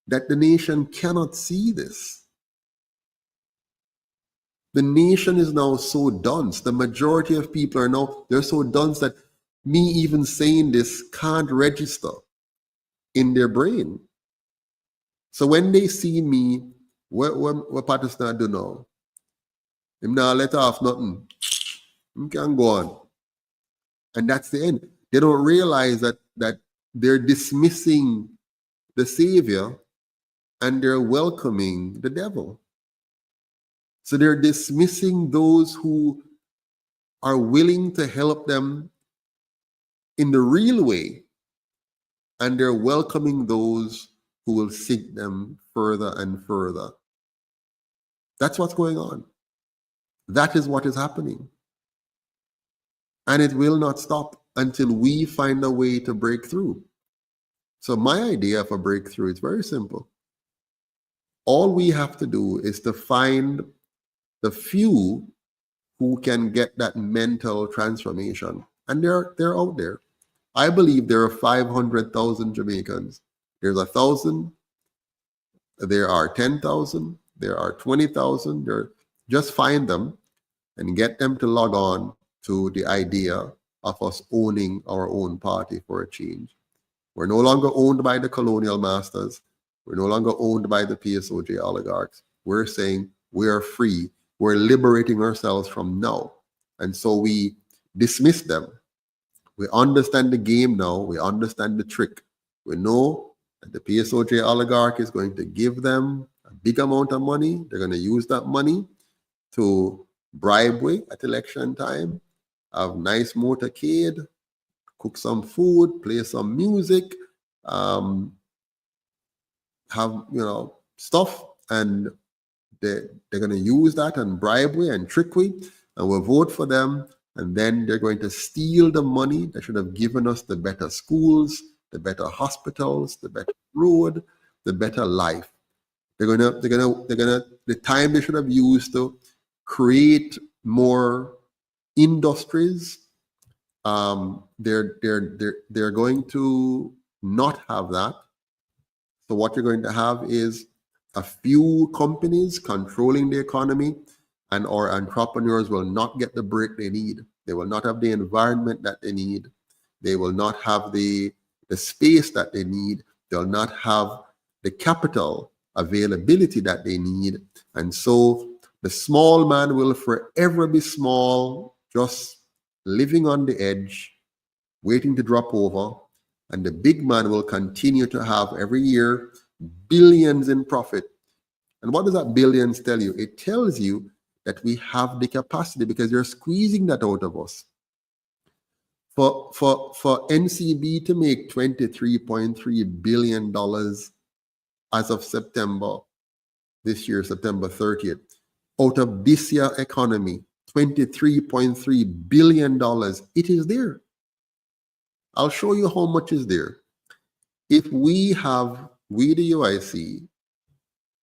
that the nation cannot see this. The nation is now so dunce. The majority of people are now, they're so dunce that me even saying this can't register in their brain. So when they see me, what Patterson do now? Him now let off nothing. Him can go on. And that's the end. They don't realize that they're dismissing the Savior and they're welcoming the devil. So they're dismissing those who are willing to help them in the real way, and they're welcoming those who will sink them further and further. That's what's going on. That is what is happening. And it will not stop until we find a way to break through. So my idea of a breakthrough is very simple. All we have to do is to find the few who can get that mental transformation. And they're out there. I believe there are 500,000 Jamaicans. There's 1,000. There are 10,000. There are 20,000. Just find them and get them to log on to the idea of us owning our own party for a change. We're no longer owned by the colonial masters. We're no longer owned by the PSOJ oligarchs. We're saying we are free. We're liberating ourselves from now. And so we dismiss them. We understand the game now. We understand the trick. We know that the PSOJ oligarch is going to give them a big amount of money. They're going to use that money to bribe with at election time, have nice motorcade, cook some food, play some music, have stuff, and they're going to use that and bribe with and trick with, and we'll vote for them. And then they're going to steal the money that should have given us the better schools, the better hospitals, the better road, the better life. The time they should have used to create more industries, they're going to not have that. So what you're going to have is a few companies controlling the economy, and our entrepreneurs will not get the break they need. They will not have the environment that they need. They will not have the space that they need. They'll not have the capital availability that they need. And so the small man will forever be small, just living on the edge, waiting to drop over. And the big man will continue to have every year billions in profit. And what does that billions tell you? It tells you that we have the capacity, because they're squeezing that out of us. For NCB to make $23.3 billion as of this year, September 30th, out of this year's economy, $23.3 billion, it is there. I'll show you how much is there. If we, the UIC,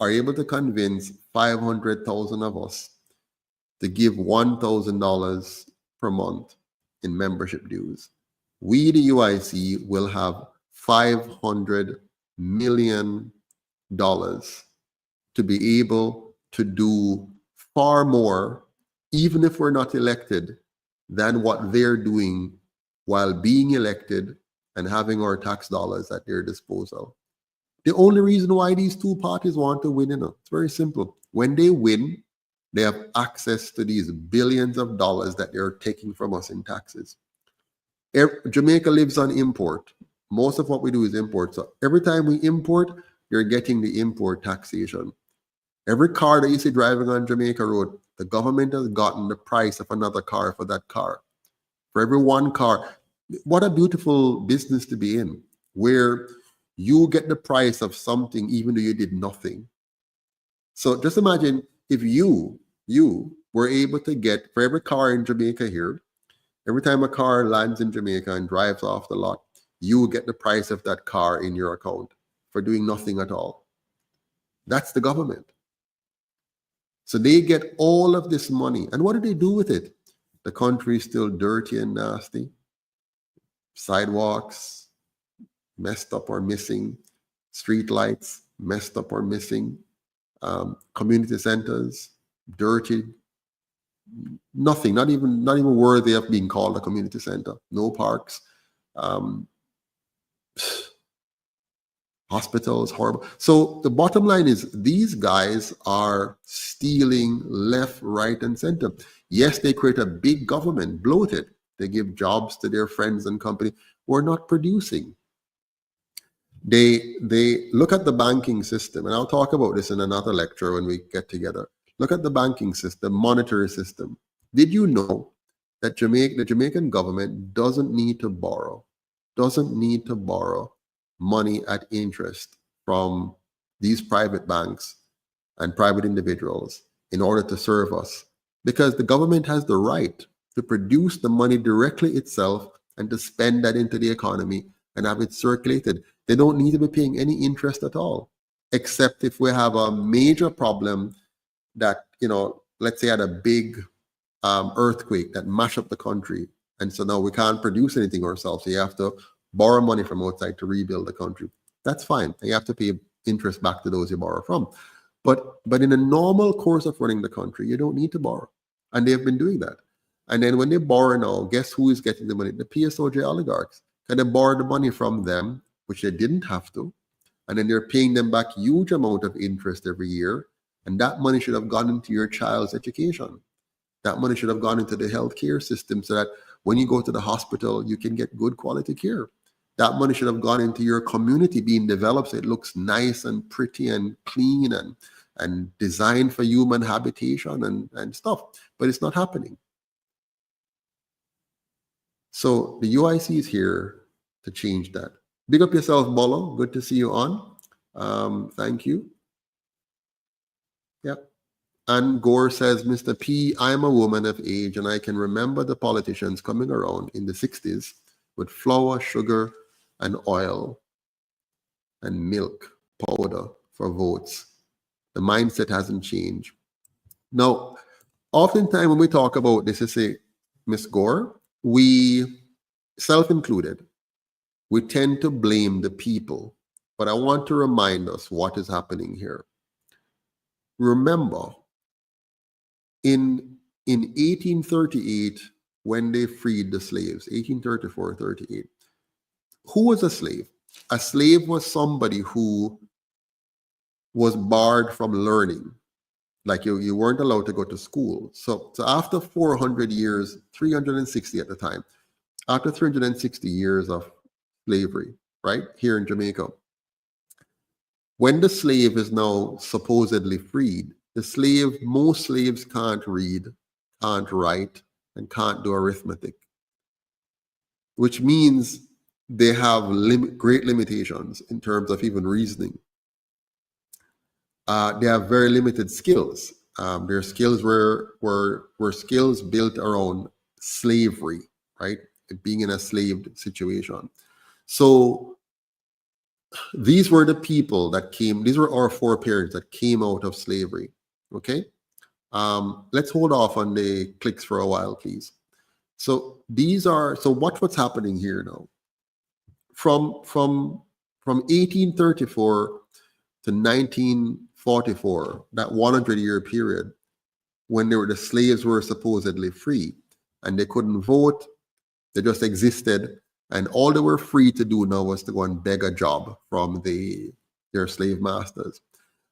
are able to convince 500,000 of us to give $1,000 per month in membership dues, we, the UIC, will have $500 million to be able to do far more, even if we're not elected, than what they're doing while being elected and having our tax dollars at their disposal. The only reason why these two parties want to win, it's very simple. When they win, they have access to these billions of dollars that they're taking from us in taxes. Jamaica lives on import. Most of what we do is import. So every time we import, you're getting the import taxation. Every car that you see driving on Jamaica Road, the government has gotten the price of another car for that car. For every one car. What a beautiful business to be in, where you get the price of something even though you did nothing. So just imagine if you were able to get, for every car in Jamaica here, every time a car lands in Jamaica and drives off the lot, you will get the price of that car in your account for doing nothing at all. That's the government. So they get all of this money. And what do they do with it? The country is still dirty and nasty. Sidewalks, messed up or missing. Street lights, messed up or missing. Community centers, dirty. Nothing, not even worthy of being called a community center. No parks. Hospitals, horrible. So the bottom line is these guys are stealing left, right, and center. Yes, they create a big government, bloated. They give jobs to their friends and company who are not producing. They look at the banking system, and I'll talk about this in another lecture when we get together. Look at the banking system, monetary system. Did you know that the Jamaican government doesn't need to borrow money at interest from these private banks and private individuals in order to serve us? Because the government has the right to produce the money directly itself and to spend that into the economy and have it circulated. They don't need to be paying any interest at all, except if we have a major problem that, let's say had a big earthquake that mashed up the country. And so now we can't produce anything ourselves. So you have to borrow money from outside to rebuild the country. That's fine. You have to pay interest back to those you borrow from. But in a normal course of running the country, you don't need to borrow. And they've been doing that. And then when they borrow now, guess who is getting the money? The PSOJ oligarchs. And they borrow the money from them, which they didn't have to. and then they're paying them back huge amount of interest every year. And that money should have gone into your child's education. That money should have gone into the healthcare system so that when you go to the hospital, you can get good quality care. That money should have gone into your community being developed so it looks nice and pretty and clean and designed for human habitation and stuff. But it's not happening. So the UIC is here to change that. Big up yourself, Bolo. Good to see you on. Thank you. Yep. And Gore says, Mr. P, I am a woman of age and I can remember the politicians coming around in the 60s with flour, sugar, and oil and milk powder for votes. The mindset hasn't changed. Now, oftentimes when we talk about this, you say, Ms. Gore, we, self-included, we tend to blame the people. But I want to remind us what is happening here. Remember, in 1838, when they freed the slaves, 1834-38, who was a slave? A slave was somebody who was barred from learning. Like you weren't allowed to go to school. So after 400 years, 360 at the time, after 360 years of slavery, right, here in Jamaica, when the slave is now supposedly freed, most slaves can't read, can't write, and can't do arithmetic, which means they have great limitations in terms of even reasoning. They have very limited skills. Their skills were skills built around slavery, right? Being in a slaved situation. So these were the people that came, these were our foreparents that came out of slavery, okay? Let's hold off on the clicks for a while, please. So what's happening here now? From 1834 to 1944, that 100-year period, when the slaves were supposedly free and they couldn't vote, they just existed, and all they were free to do now was to go and beg a job from their slave masters.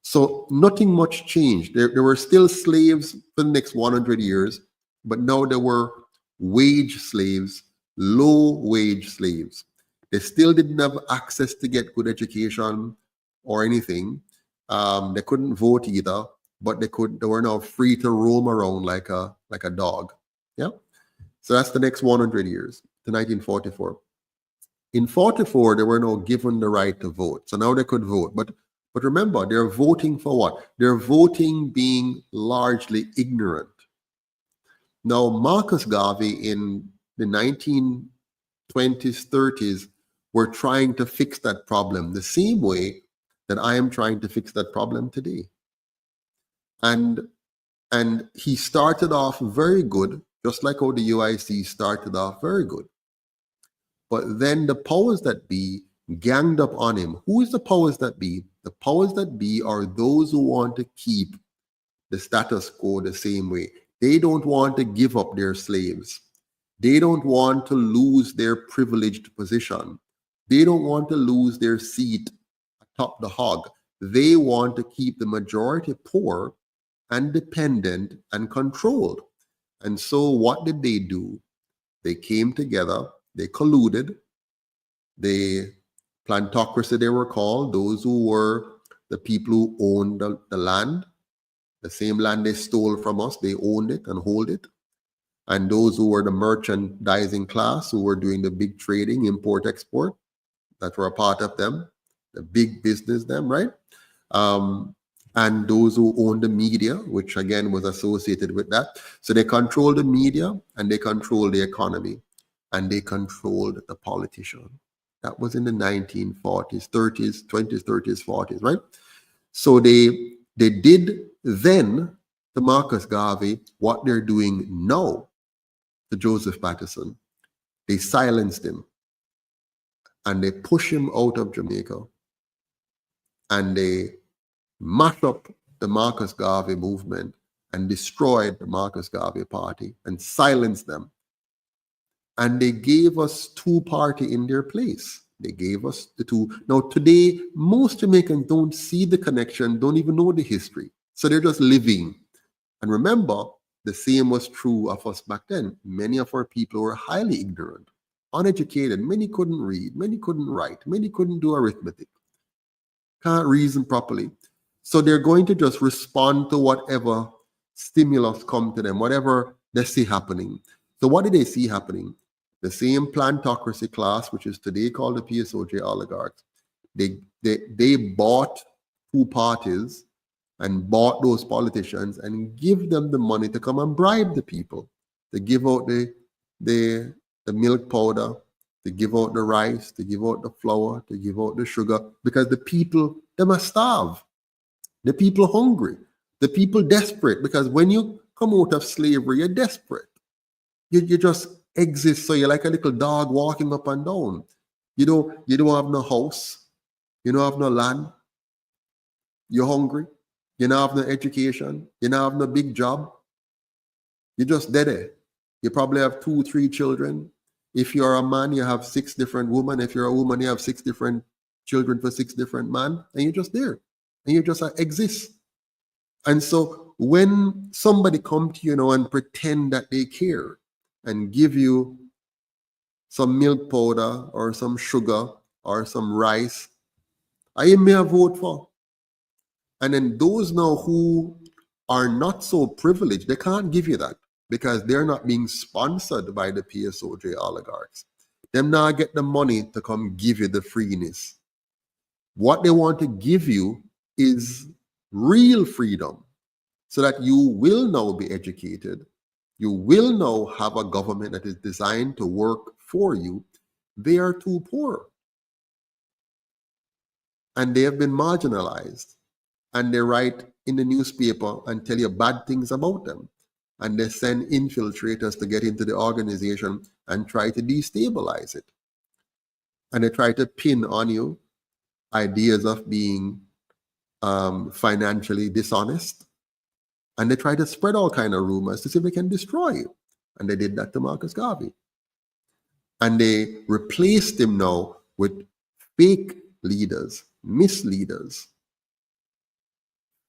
So nothing much changed. There were still slaves for the next 100 years, but now there were wage slaves, low-wage slaves. They still didn't have access to get good education or anything. They couldn't vote either, but they were now free to roam around like a dog. Yeah. So that's the next 100 years to 1944. In 44, they were now given the right to vote. So now they could vote. But remember, they're voting for what? They're voting being largely ignorant. Now, Marcus Garvey in the 1920s, 30s were trying to fix that problem the same way that I am trying to fix that problem today. And he started off very good, just like how the UIC started off very good. But then the powers that be ganged up on him. Who is the powers that be? The powers that be are those who want to keep the status quo the same way. They don't want to give up their slaves. They don't want to lose their privileged position. They don't want to lose their seat atop the hog. They want to keep the majority poor and dependent and controlled. And so what did they do? They came together, they colluded, the plantocracy they were called, those who were the people who owned the land, the same land they stole from us, they owned it and hold it. And those who were the merchandising class, who were doing the big trading, import, export, that were a part of them, the big business them, right? And those who owned the media, which again was associated with that. So they controlled the media and they controlled the economy and they controlled the politician. That was in the 1940s, 30s, 20s, 30s, 40s, right? So they did then to Marcus Garvey what they're doing now to Joseph Patterson. They silenced him and they push him out of Jamaica and they mash up the Marcus Garvey movement and destroyed the Marcus Garvey party and silenced them. And they gave us two parties in their place. They gave us the two. Now, today, most Jamaicans don't see the connection, don't even know the history. So they're just living. And remember, the same was true of us back then. Many of our people were highly ignorant, uneducated. Many couldn't read, many couldn't write, many couldn't do arithmetic, can't reason properly. So they're going to just respond to whatever stimulus come to them, whatever they see happening. So what did they see happening? The same plantocracy class, which is today called the PSOJ oligarchs, they bought two parties and bought those politicians and give them the money to come and bribe the people. They give out the milk powder, they give out the rice, they give out the flour, they give out the sugar, because the people, they must starve. The people hungry, the people desperate, because when you come out of slavery, you're desperate. You just exist, so you're like a little dog walking up and down. You don't have no house, you don't have no land, you're hungry, you don't have no education, you don't have no big job. You're just dead. You probably have 2-3 children. If you're a man, you have 6 different women. If you're a woman, you have 6 different children for 6 different men, and you're just there. And you just exist. And so when somebody come to you now and pretend that they care and give you some milk powder or some sugar or some rice, I may vote for. And then those now who are not so privileged, they can't give you that because they're not being sponsored by the PSOJ oligarchs. Them now get the money to come give you the freeness. What they want to give you is real freedom, so that you will now be educated. You will now have a government that is designed to work for you. They are too poor. And they have been marginalized. And they write in the newspaper and tell you bad things about them. And they send infiltrators to get into the organization and try to destabilize it. And they try to pin on you ideas of being financially dishonest, and they try to spread all kind of rumors to see if they can destroy you. And they did that to Marcus Garvey. And they replaced him now with fake leaders, misleaders,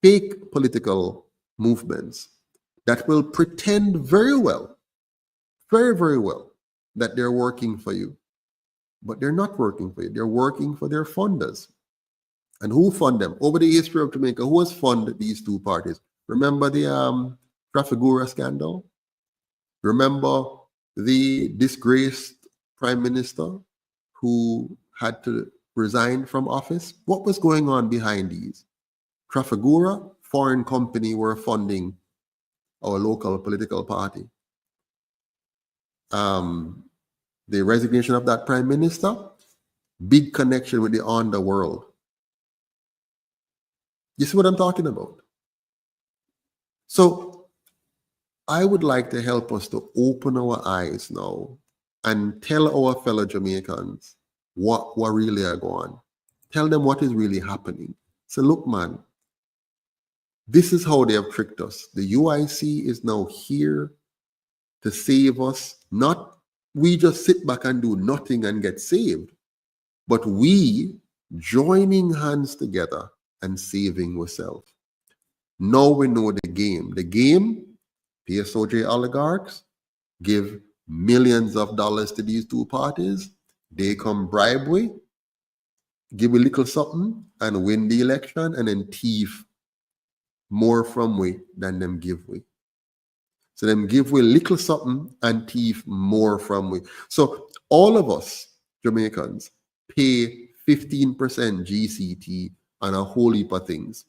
fake political movements that will pretend very well, very, very well, that they're working for you. But they're not working for you. They're working for their funders. And who fund them? Over the history of Jamaica, who has funded these two parties? Remember the Trafigura scandal? Remember the disgraced prime minister who had to resign from office? What was going on behind these? Trafigura, foreign company, were funding our local political party. The resignation of that prime minister, big connection with the underworld. You see what I'm talking about? So I would like to help us to open our eyes now and tell our fellow Jamaicans what really are going on. Tell them what is really happening. So look, man, this is how they have tricked us. The UIC is now here to save us. Not we just sit back and do nothing and get saved, but we joining hands together and saving ourselves. Now we know the game. The game, PSOJ oligarchs give millions of dollars to these two parties. They come bribe we, give a little something and win the election, and then thief more from we than them give we. So them give we little something and thief more from we. So all of us Jamaicans pay 15% GCT on a whole heap of things.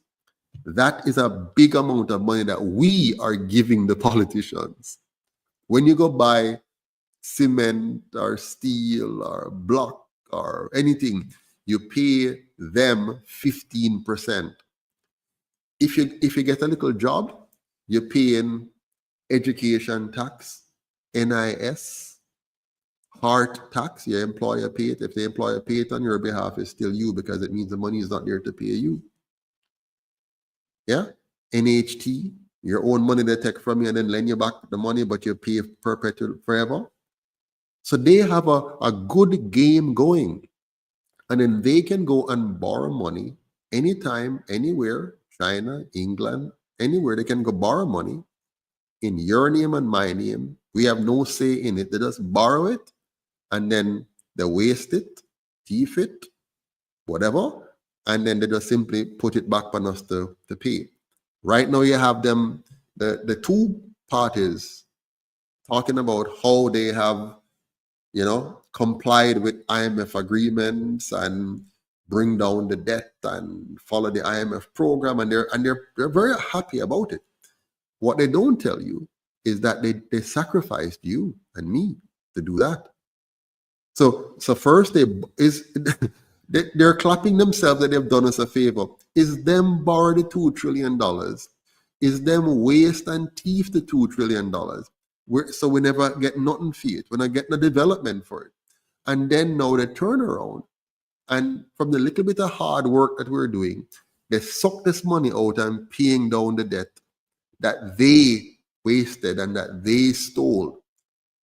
That is a big amount of money that we are giving the politicians. When you go buy cement or steel or block or anything, you pay them 15%. If you get a little job, you're paying education tax, NIS, heart tax. Your employer pay it. If the employer pay it on your behalf, it's still you, because it means the money is not there to pay you. Yeah, NHT, your own money they take from you and then lend you back the money, but you pay perpetual forever. So they have a good game going. And then they can go and borrow money anytime, anywhere, China, England, anywhere. They can go borrow money in your name and my name. We have no say in it. They just borrow it and then they waste it, thief it, whatever, and then they just simply put it back on us to pay. Right now, you have them, the two parties talking about how they have, complied with IMF agreements and bring down the debt and follow the IMF program, and they're very happy about it. What they don't tell you is that they sacrificed you and me to do that. So first they're clapping themselves that they've done us a favor. Is them borrow the $2 trillion? Is them waste and thief the $2 trillion? So we never get nothing for it. We're not getting the development for it. And then now they turn around, and from the little bit of hard work that we're doing, they suck this money out and paying down the debt that they wasted and that they stole.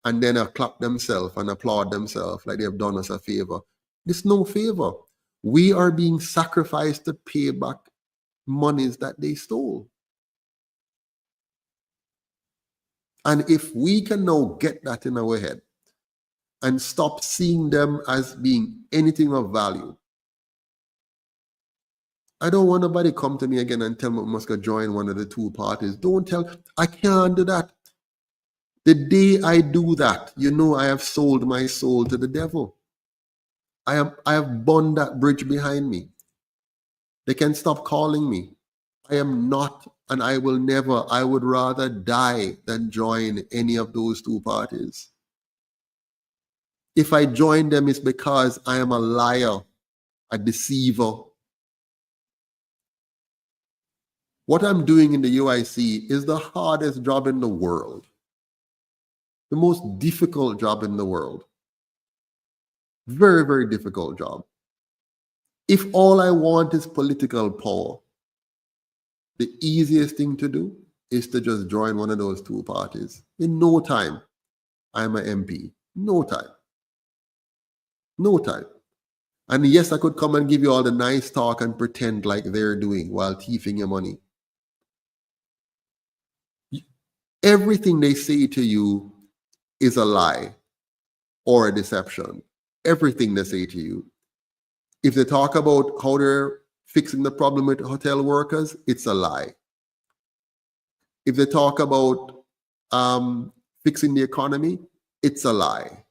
And then clap themselves and applaud themselves like they've done us a favor. It's no favor. We are being sacrificed to pay back monies that they stole. And if we can now get that in our head and stop seeing them as being anything of value, I don't want nobody come to me again and tell me I must go join one of the two parties. Don't tell, I can't do that. The day I do that, I have sold my soul to the devil. I have burned that bridge behind me. They can stop calling me. I am not, and I will never, I would rather die than join any of those two parties. If I join them, it's because I am a liar, a deceiver. What I'm doing in the UIC is the hardest job in the world. The most difficult job in the world. Very, very difficult job. If all I want is political power, the easiest thing to do is to just join one of those two parties. In no time, I'm an MP. No time. No time. And yes, I could come and give you all the nice talk and pretend like they're doing while thieving your money. Everything they say to you is a lie or a deception. Everything they say to you. If they talk about how they're fixing the problem with hotel workers, it's a lie. If they talk about fixing the economy, it's a lie.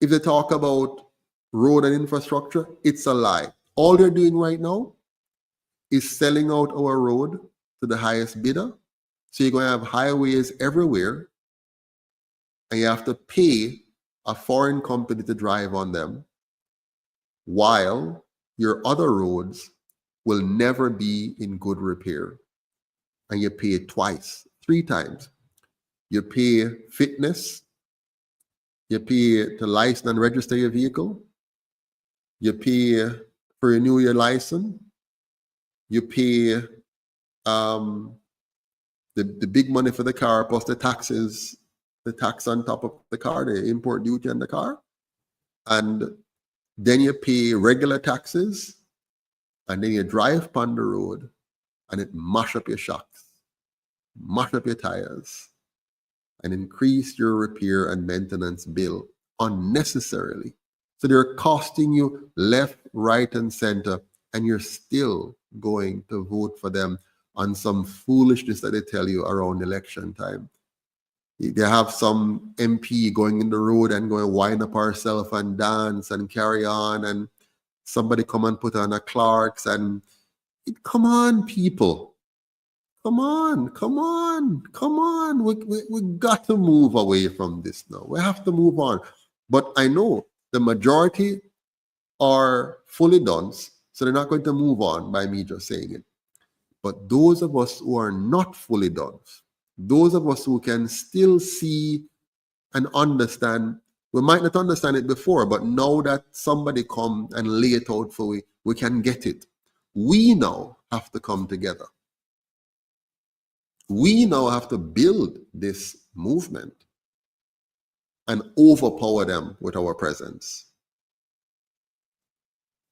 If they talk about road and infrastructure, it's a lie. All they're doing right now is selling out our road to the highest bidder. So you're going to have highways everywhere, and you have to pay a foreign company to drive on them, while your other roads will never be in good repair. And you pay twice, 3 times. You pay fitness, you pay to license and register your vehicle, you pay for renew your license, you pay the big money for the car plus the taxes, the tax on top of the car, the import duty on the car. And then you pay regular taxes, and then you drive upon the road and it mash up your shocks, mash up your tires, and increase your repair and maintenance bill unnecessarily. So they're costing you left, right, and center, and you're still going to vote for them on some foolishness that they tell you around election time. They have some MP going in the road and going wind up herself and dance and carry on, and somebody come and put on a Clarks, and come on, people. Come on. We got to move away from this now. We have to move on. But I know the majority are fully done, so they're not going to move on by me just saying it. But those of us who are not fully done, those of us who can still see and understand, we might not understand it before, but now that somebody come and lay it out for we can get it. We now have to come together. We now have to build this movement and overpower them with our presence.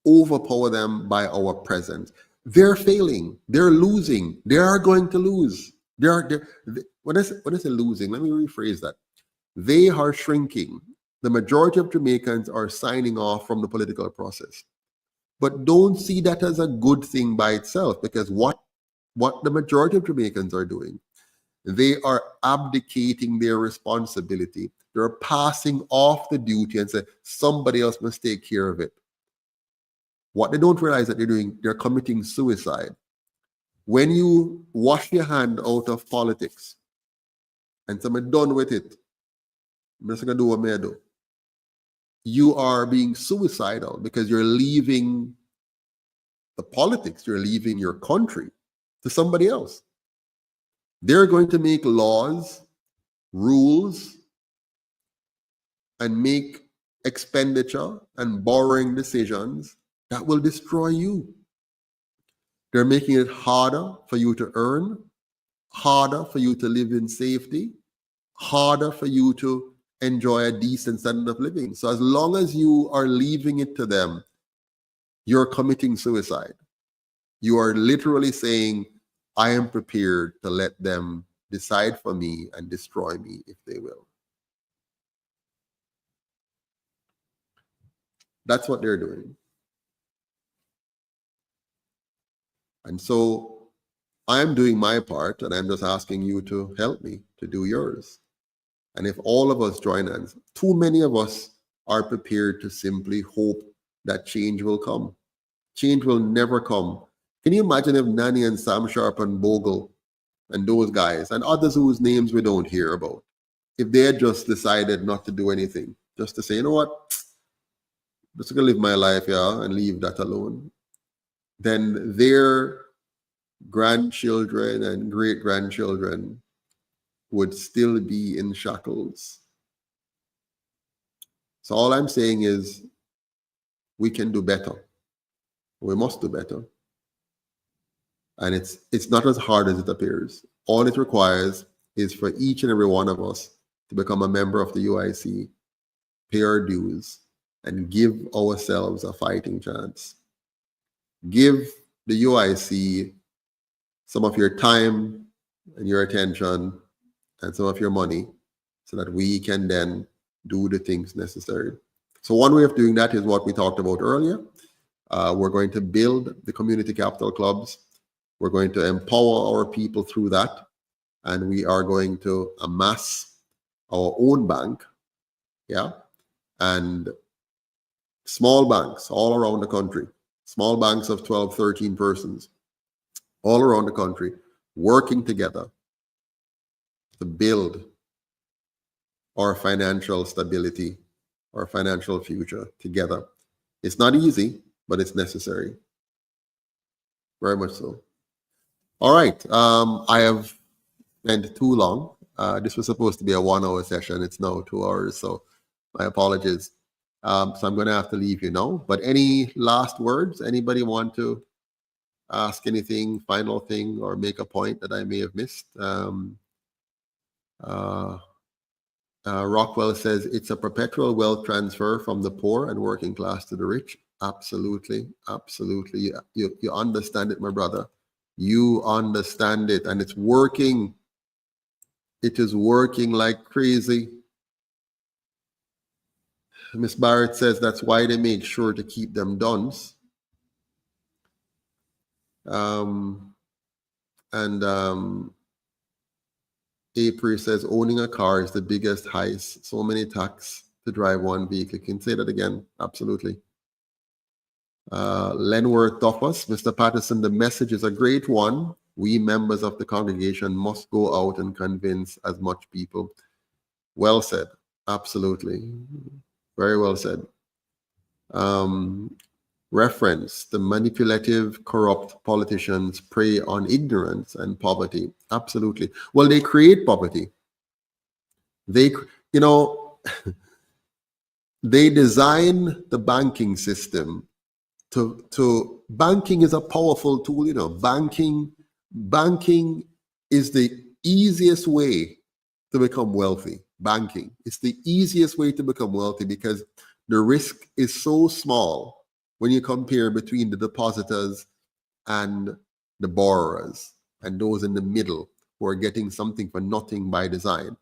overpower them by our presence. They're failing. They're losing. They are going to lose. When I say losing, let me rephrase that. They are shrinking. The majority of Jamaicans are signing off from the political process. But don't see that as a good thing by itself, because what the majority of Jamaicans are doing, they are abdicating their responsibility. They're passing off the duty and say somebody else must take care of it. What they don't realize that they're doing, they're committing suicide. When you wash your hand out of politics and say, I'm done with it, I'm just going to do what I do, you are being suicidal because you're leaving the politics, you're leaving your country to somebody else. They're going to make laws, rules, and make expenditure and borrowing decisions that will destroy you. They're making it harder for you to earn, harder for you to live in safety, harder for you to enjoy a decent standard of living. So as long as you are leaving it to them, you're committing suicide. You are literally saying, I am prepared to let them decide for me and destroy me if they will. That's what they're doing. And so I'm doing my part, and I'm just asking you to help me to do yours. And if all of us join hands, too many of us are prepared to simply hope that change will come. Change will never come. Can you imagine if Nanny and Sam Sharp and Bogle and those guys and others whose names we don't hear about, if they had just decided not to do anything, just to say, you know what, I'm just going to live my life, yeah, and leave that alone, then their grandchildren and great-grandchildren would still be in shackles. So all I'm saying is we can do better. We must do better. And it's not as hard as it appears. All it requires is for each and every one of us to become a member of the UIC, pay our dues, and give ourselves a fighting chance. Give the UIC some of your time and your attention and some of your money so that we can then do the things necessary. So one way of doing that is what we talked about earlier. We're going to build the community capital clubs. We're going to empower our people through that. And we are going to amass our own bank, yeah, and small banks all around the country, small banks of 12, 13 persons all around the country, working together to build our financial stability, our financial future together. It's not easy, but it's necessary. Very much so. All right. I have spent too long. This was supposed to be a 1 hour session. It's now 2 hours. So my apologies. So I'm going to have to leave you now. But any last words? Anybody want to ask anything, final thing, or make a point that I may have missed? Rockwell says it's a perpetual wealth transfer from the poor and working class to the rich. Absolutely. Absolutely. You understand it, my brother. You understand it, and it's working. It is working like crazy. Miss Barrett says that's why they make sure to keep them duns. April says owning a car is the biggest heist. So many tax to drive one vehicle. Can you say that again? Absolutely. Lenworth Duffus, Mr. Patterson, the message is a great one. We members of the congregation must go out and convince as much people. Well said. Absolutely. Very well said. Reference, the manipulative, corrupt politicians prey on ignorance and poverty. Absolutely. Well, they create poverty. They, they design the banking system to banking is a powerful tool. Banking is the easiest way to become wealthy. Banking. It's the easiest way to become wealthy because the risk is so small when you compare between the depositors and the borrowers and those in the middle who are getting something for nothing by design.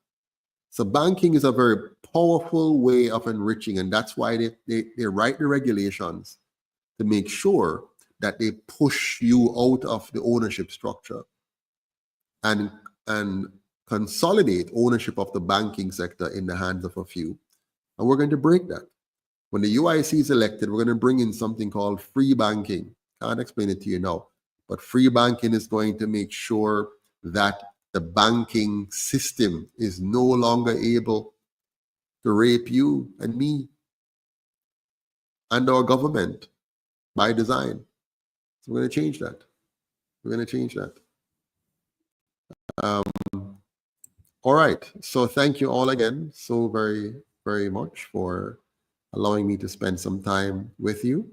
So banking is a very powerful way of enriching, and that's why they write the regulations to make sure that they push you out of the ownership structure and consolidate ownership of the banking sector in the hands of a few. And we're going to break that. When the UIC is elected, we're going to bring in something called free banking. Can't explain it to you now, but free banking is going to make sure that the banking system is no longer able to rape you and me and our government by design. So we're going to change that. We're going to change that. All right. So thank you all again so very, very much for allowing me to spend some time with you.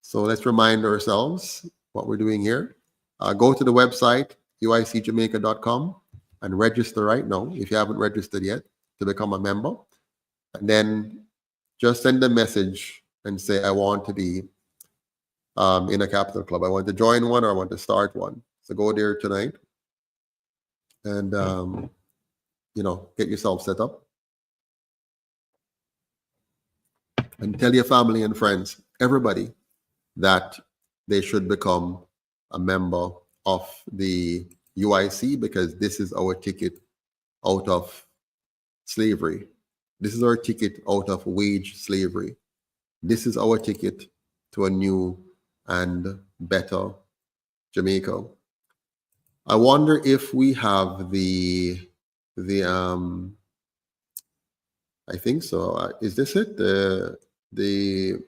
So let's remind ourselves what we're doing here. Go to the website, uicjamaica.com, and register right now if you haven't registered yet to become a member. And then just send a message and say, I want to be in a capital club. I want to join one or I want to start one. So go there tonight and, get yourself set up. And tell your family and friends, everybody, that they should become a member of the UIC, because this is our ticket out of slavery. This is our ticket out of wage slavery. This is our ticket to a new and better Jamaica. I wonder if we have the I think so. Is this it? The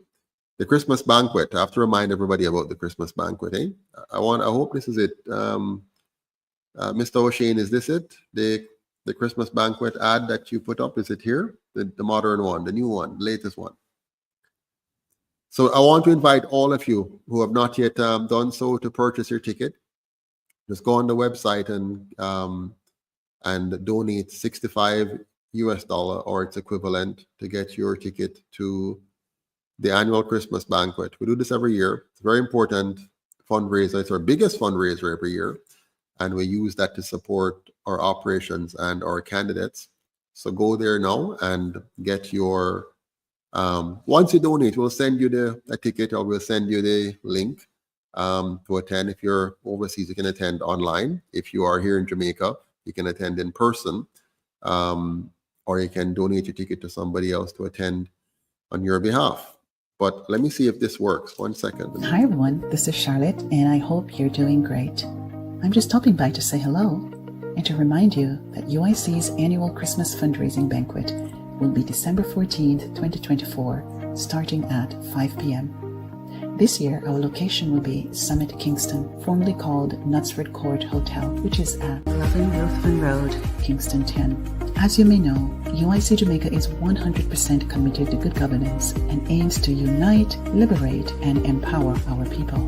Christmas banquet. I have to remind everybody about the Christmas banquet. I hope this is it. Mr. O'Shane, is this it? The Christmas banquet ad that you put up, is it here? The modern one, the new one, the latest one. So I want to invite all of you who have not yet done so to purchase your ticket. Just go on the website and donate $65 or its equivalent to get your ticket to the annual Christmas banquet. We do this every year. It's a very important fundraiser. It's our biggest fundraiser every year. And we use that to support our operations and our candidates. So go there now and get your, once you donate, we'll send you a ticket, or we'll send you the link to attend. If you're overseas, you can attend online. If you are here in Jamaica, you can attend in person, or you can donate your ticket to somebody else to attend on your behalf. But let me see if this works. 1 second. Hi everyone, this is Charlotte, and I hope you're doing great. I'm just stopping by to say hello and to remind you that UIC's annual Christmas fundraising banquet will be December 14th, 2024, starting at 5 p.m. This year, our location will be Summit Kingston, formerly called Knutsford Court Hotel, which is at 11 Ruthven Road, Kingston 10. As you may know, UIC Jamaica is 100% committed to good governance and aims to unite, liberate, and empower our people.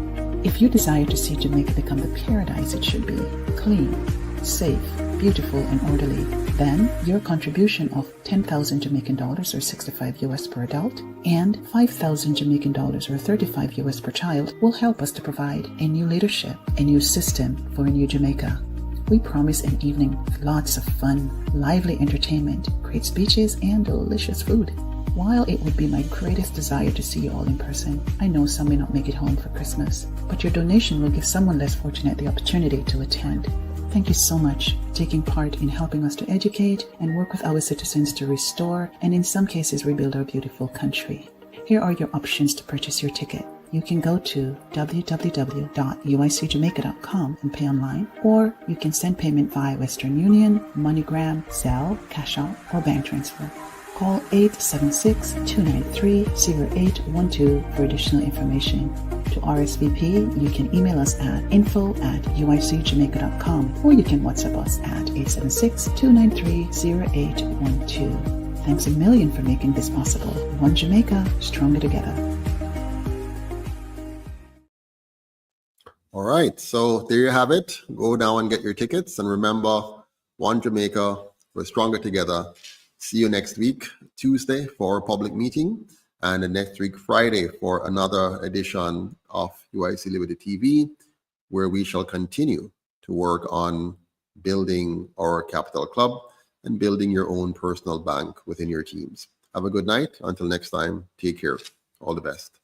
If you desire to see Jamaica become the paradise it should be, clean, safe, beautiful, and orderly, then your contribution of 10,000 Jamaican dollars or 65 US per adult and 5,000 Jamaican dollars or 35 US per child will help us to provide a new leadership, a new system for a new Jamaica. We promise an evening with lots of fun, lively entertainment, great speeches, and delicious food. While it would be my greatest desire to see you all in person, I know some may not make it home for Christmas, but your donation will give someone less fortunate the opportunity to attend. Thank you so much for taking part in helping us to educate and work with our citizens to restore and in some cases rebuild our beautiful country. Here are your options to purchase your ticket. You can go to www.uicjamaica.com and pay online, or you can send payment via Western Union, MoneyGram, Zelle, Cash App, or bank transfer. Call 876-293-0812 for additional information. To RSVP, you can email us at info@uicjamaica.com, or you can WhatsApp us at 876-293-0812. Thanks a million for making this possible. One Jamaica, stronger together. All right, so there you have it. Go now and get your tickets. And remember, One Jamaica, we're stronger together. See you next week, Tuesday, for our public meeting. and next week, Friday, for another edition of UIC Liberty TV, where we shall continue to work on building our capital club and building your own personal bank within your teams. Have a good night. Until next time, take care. All the best.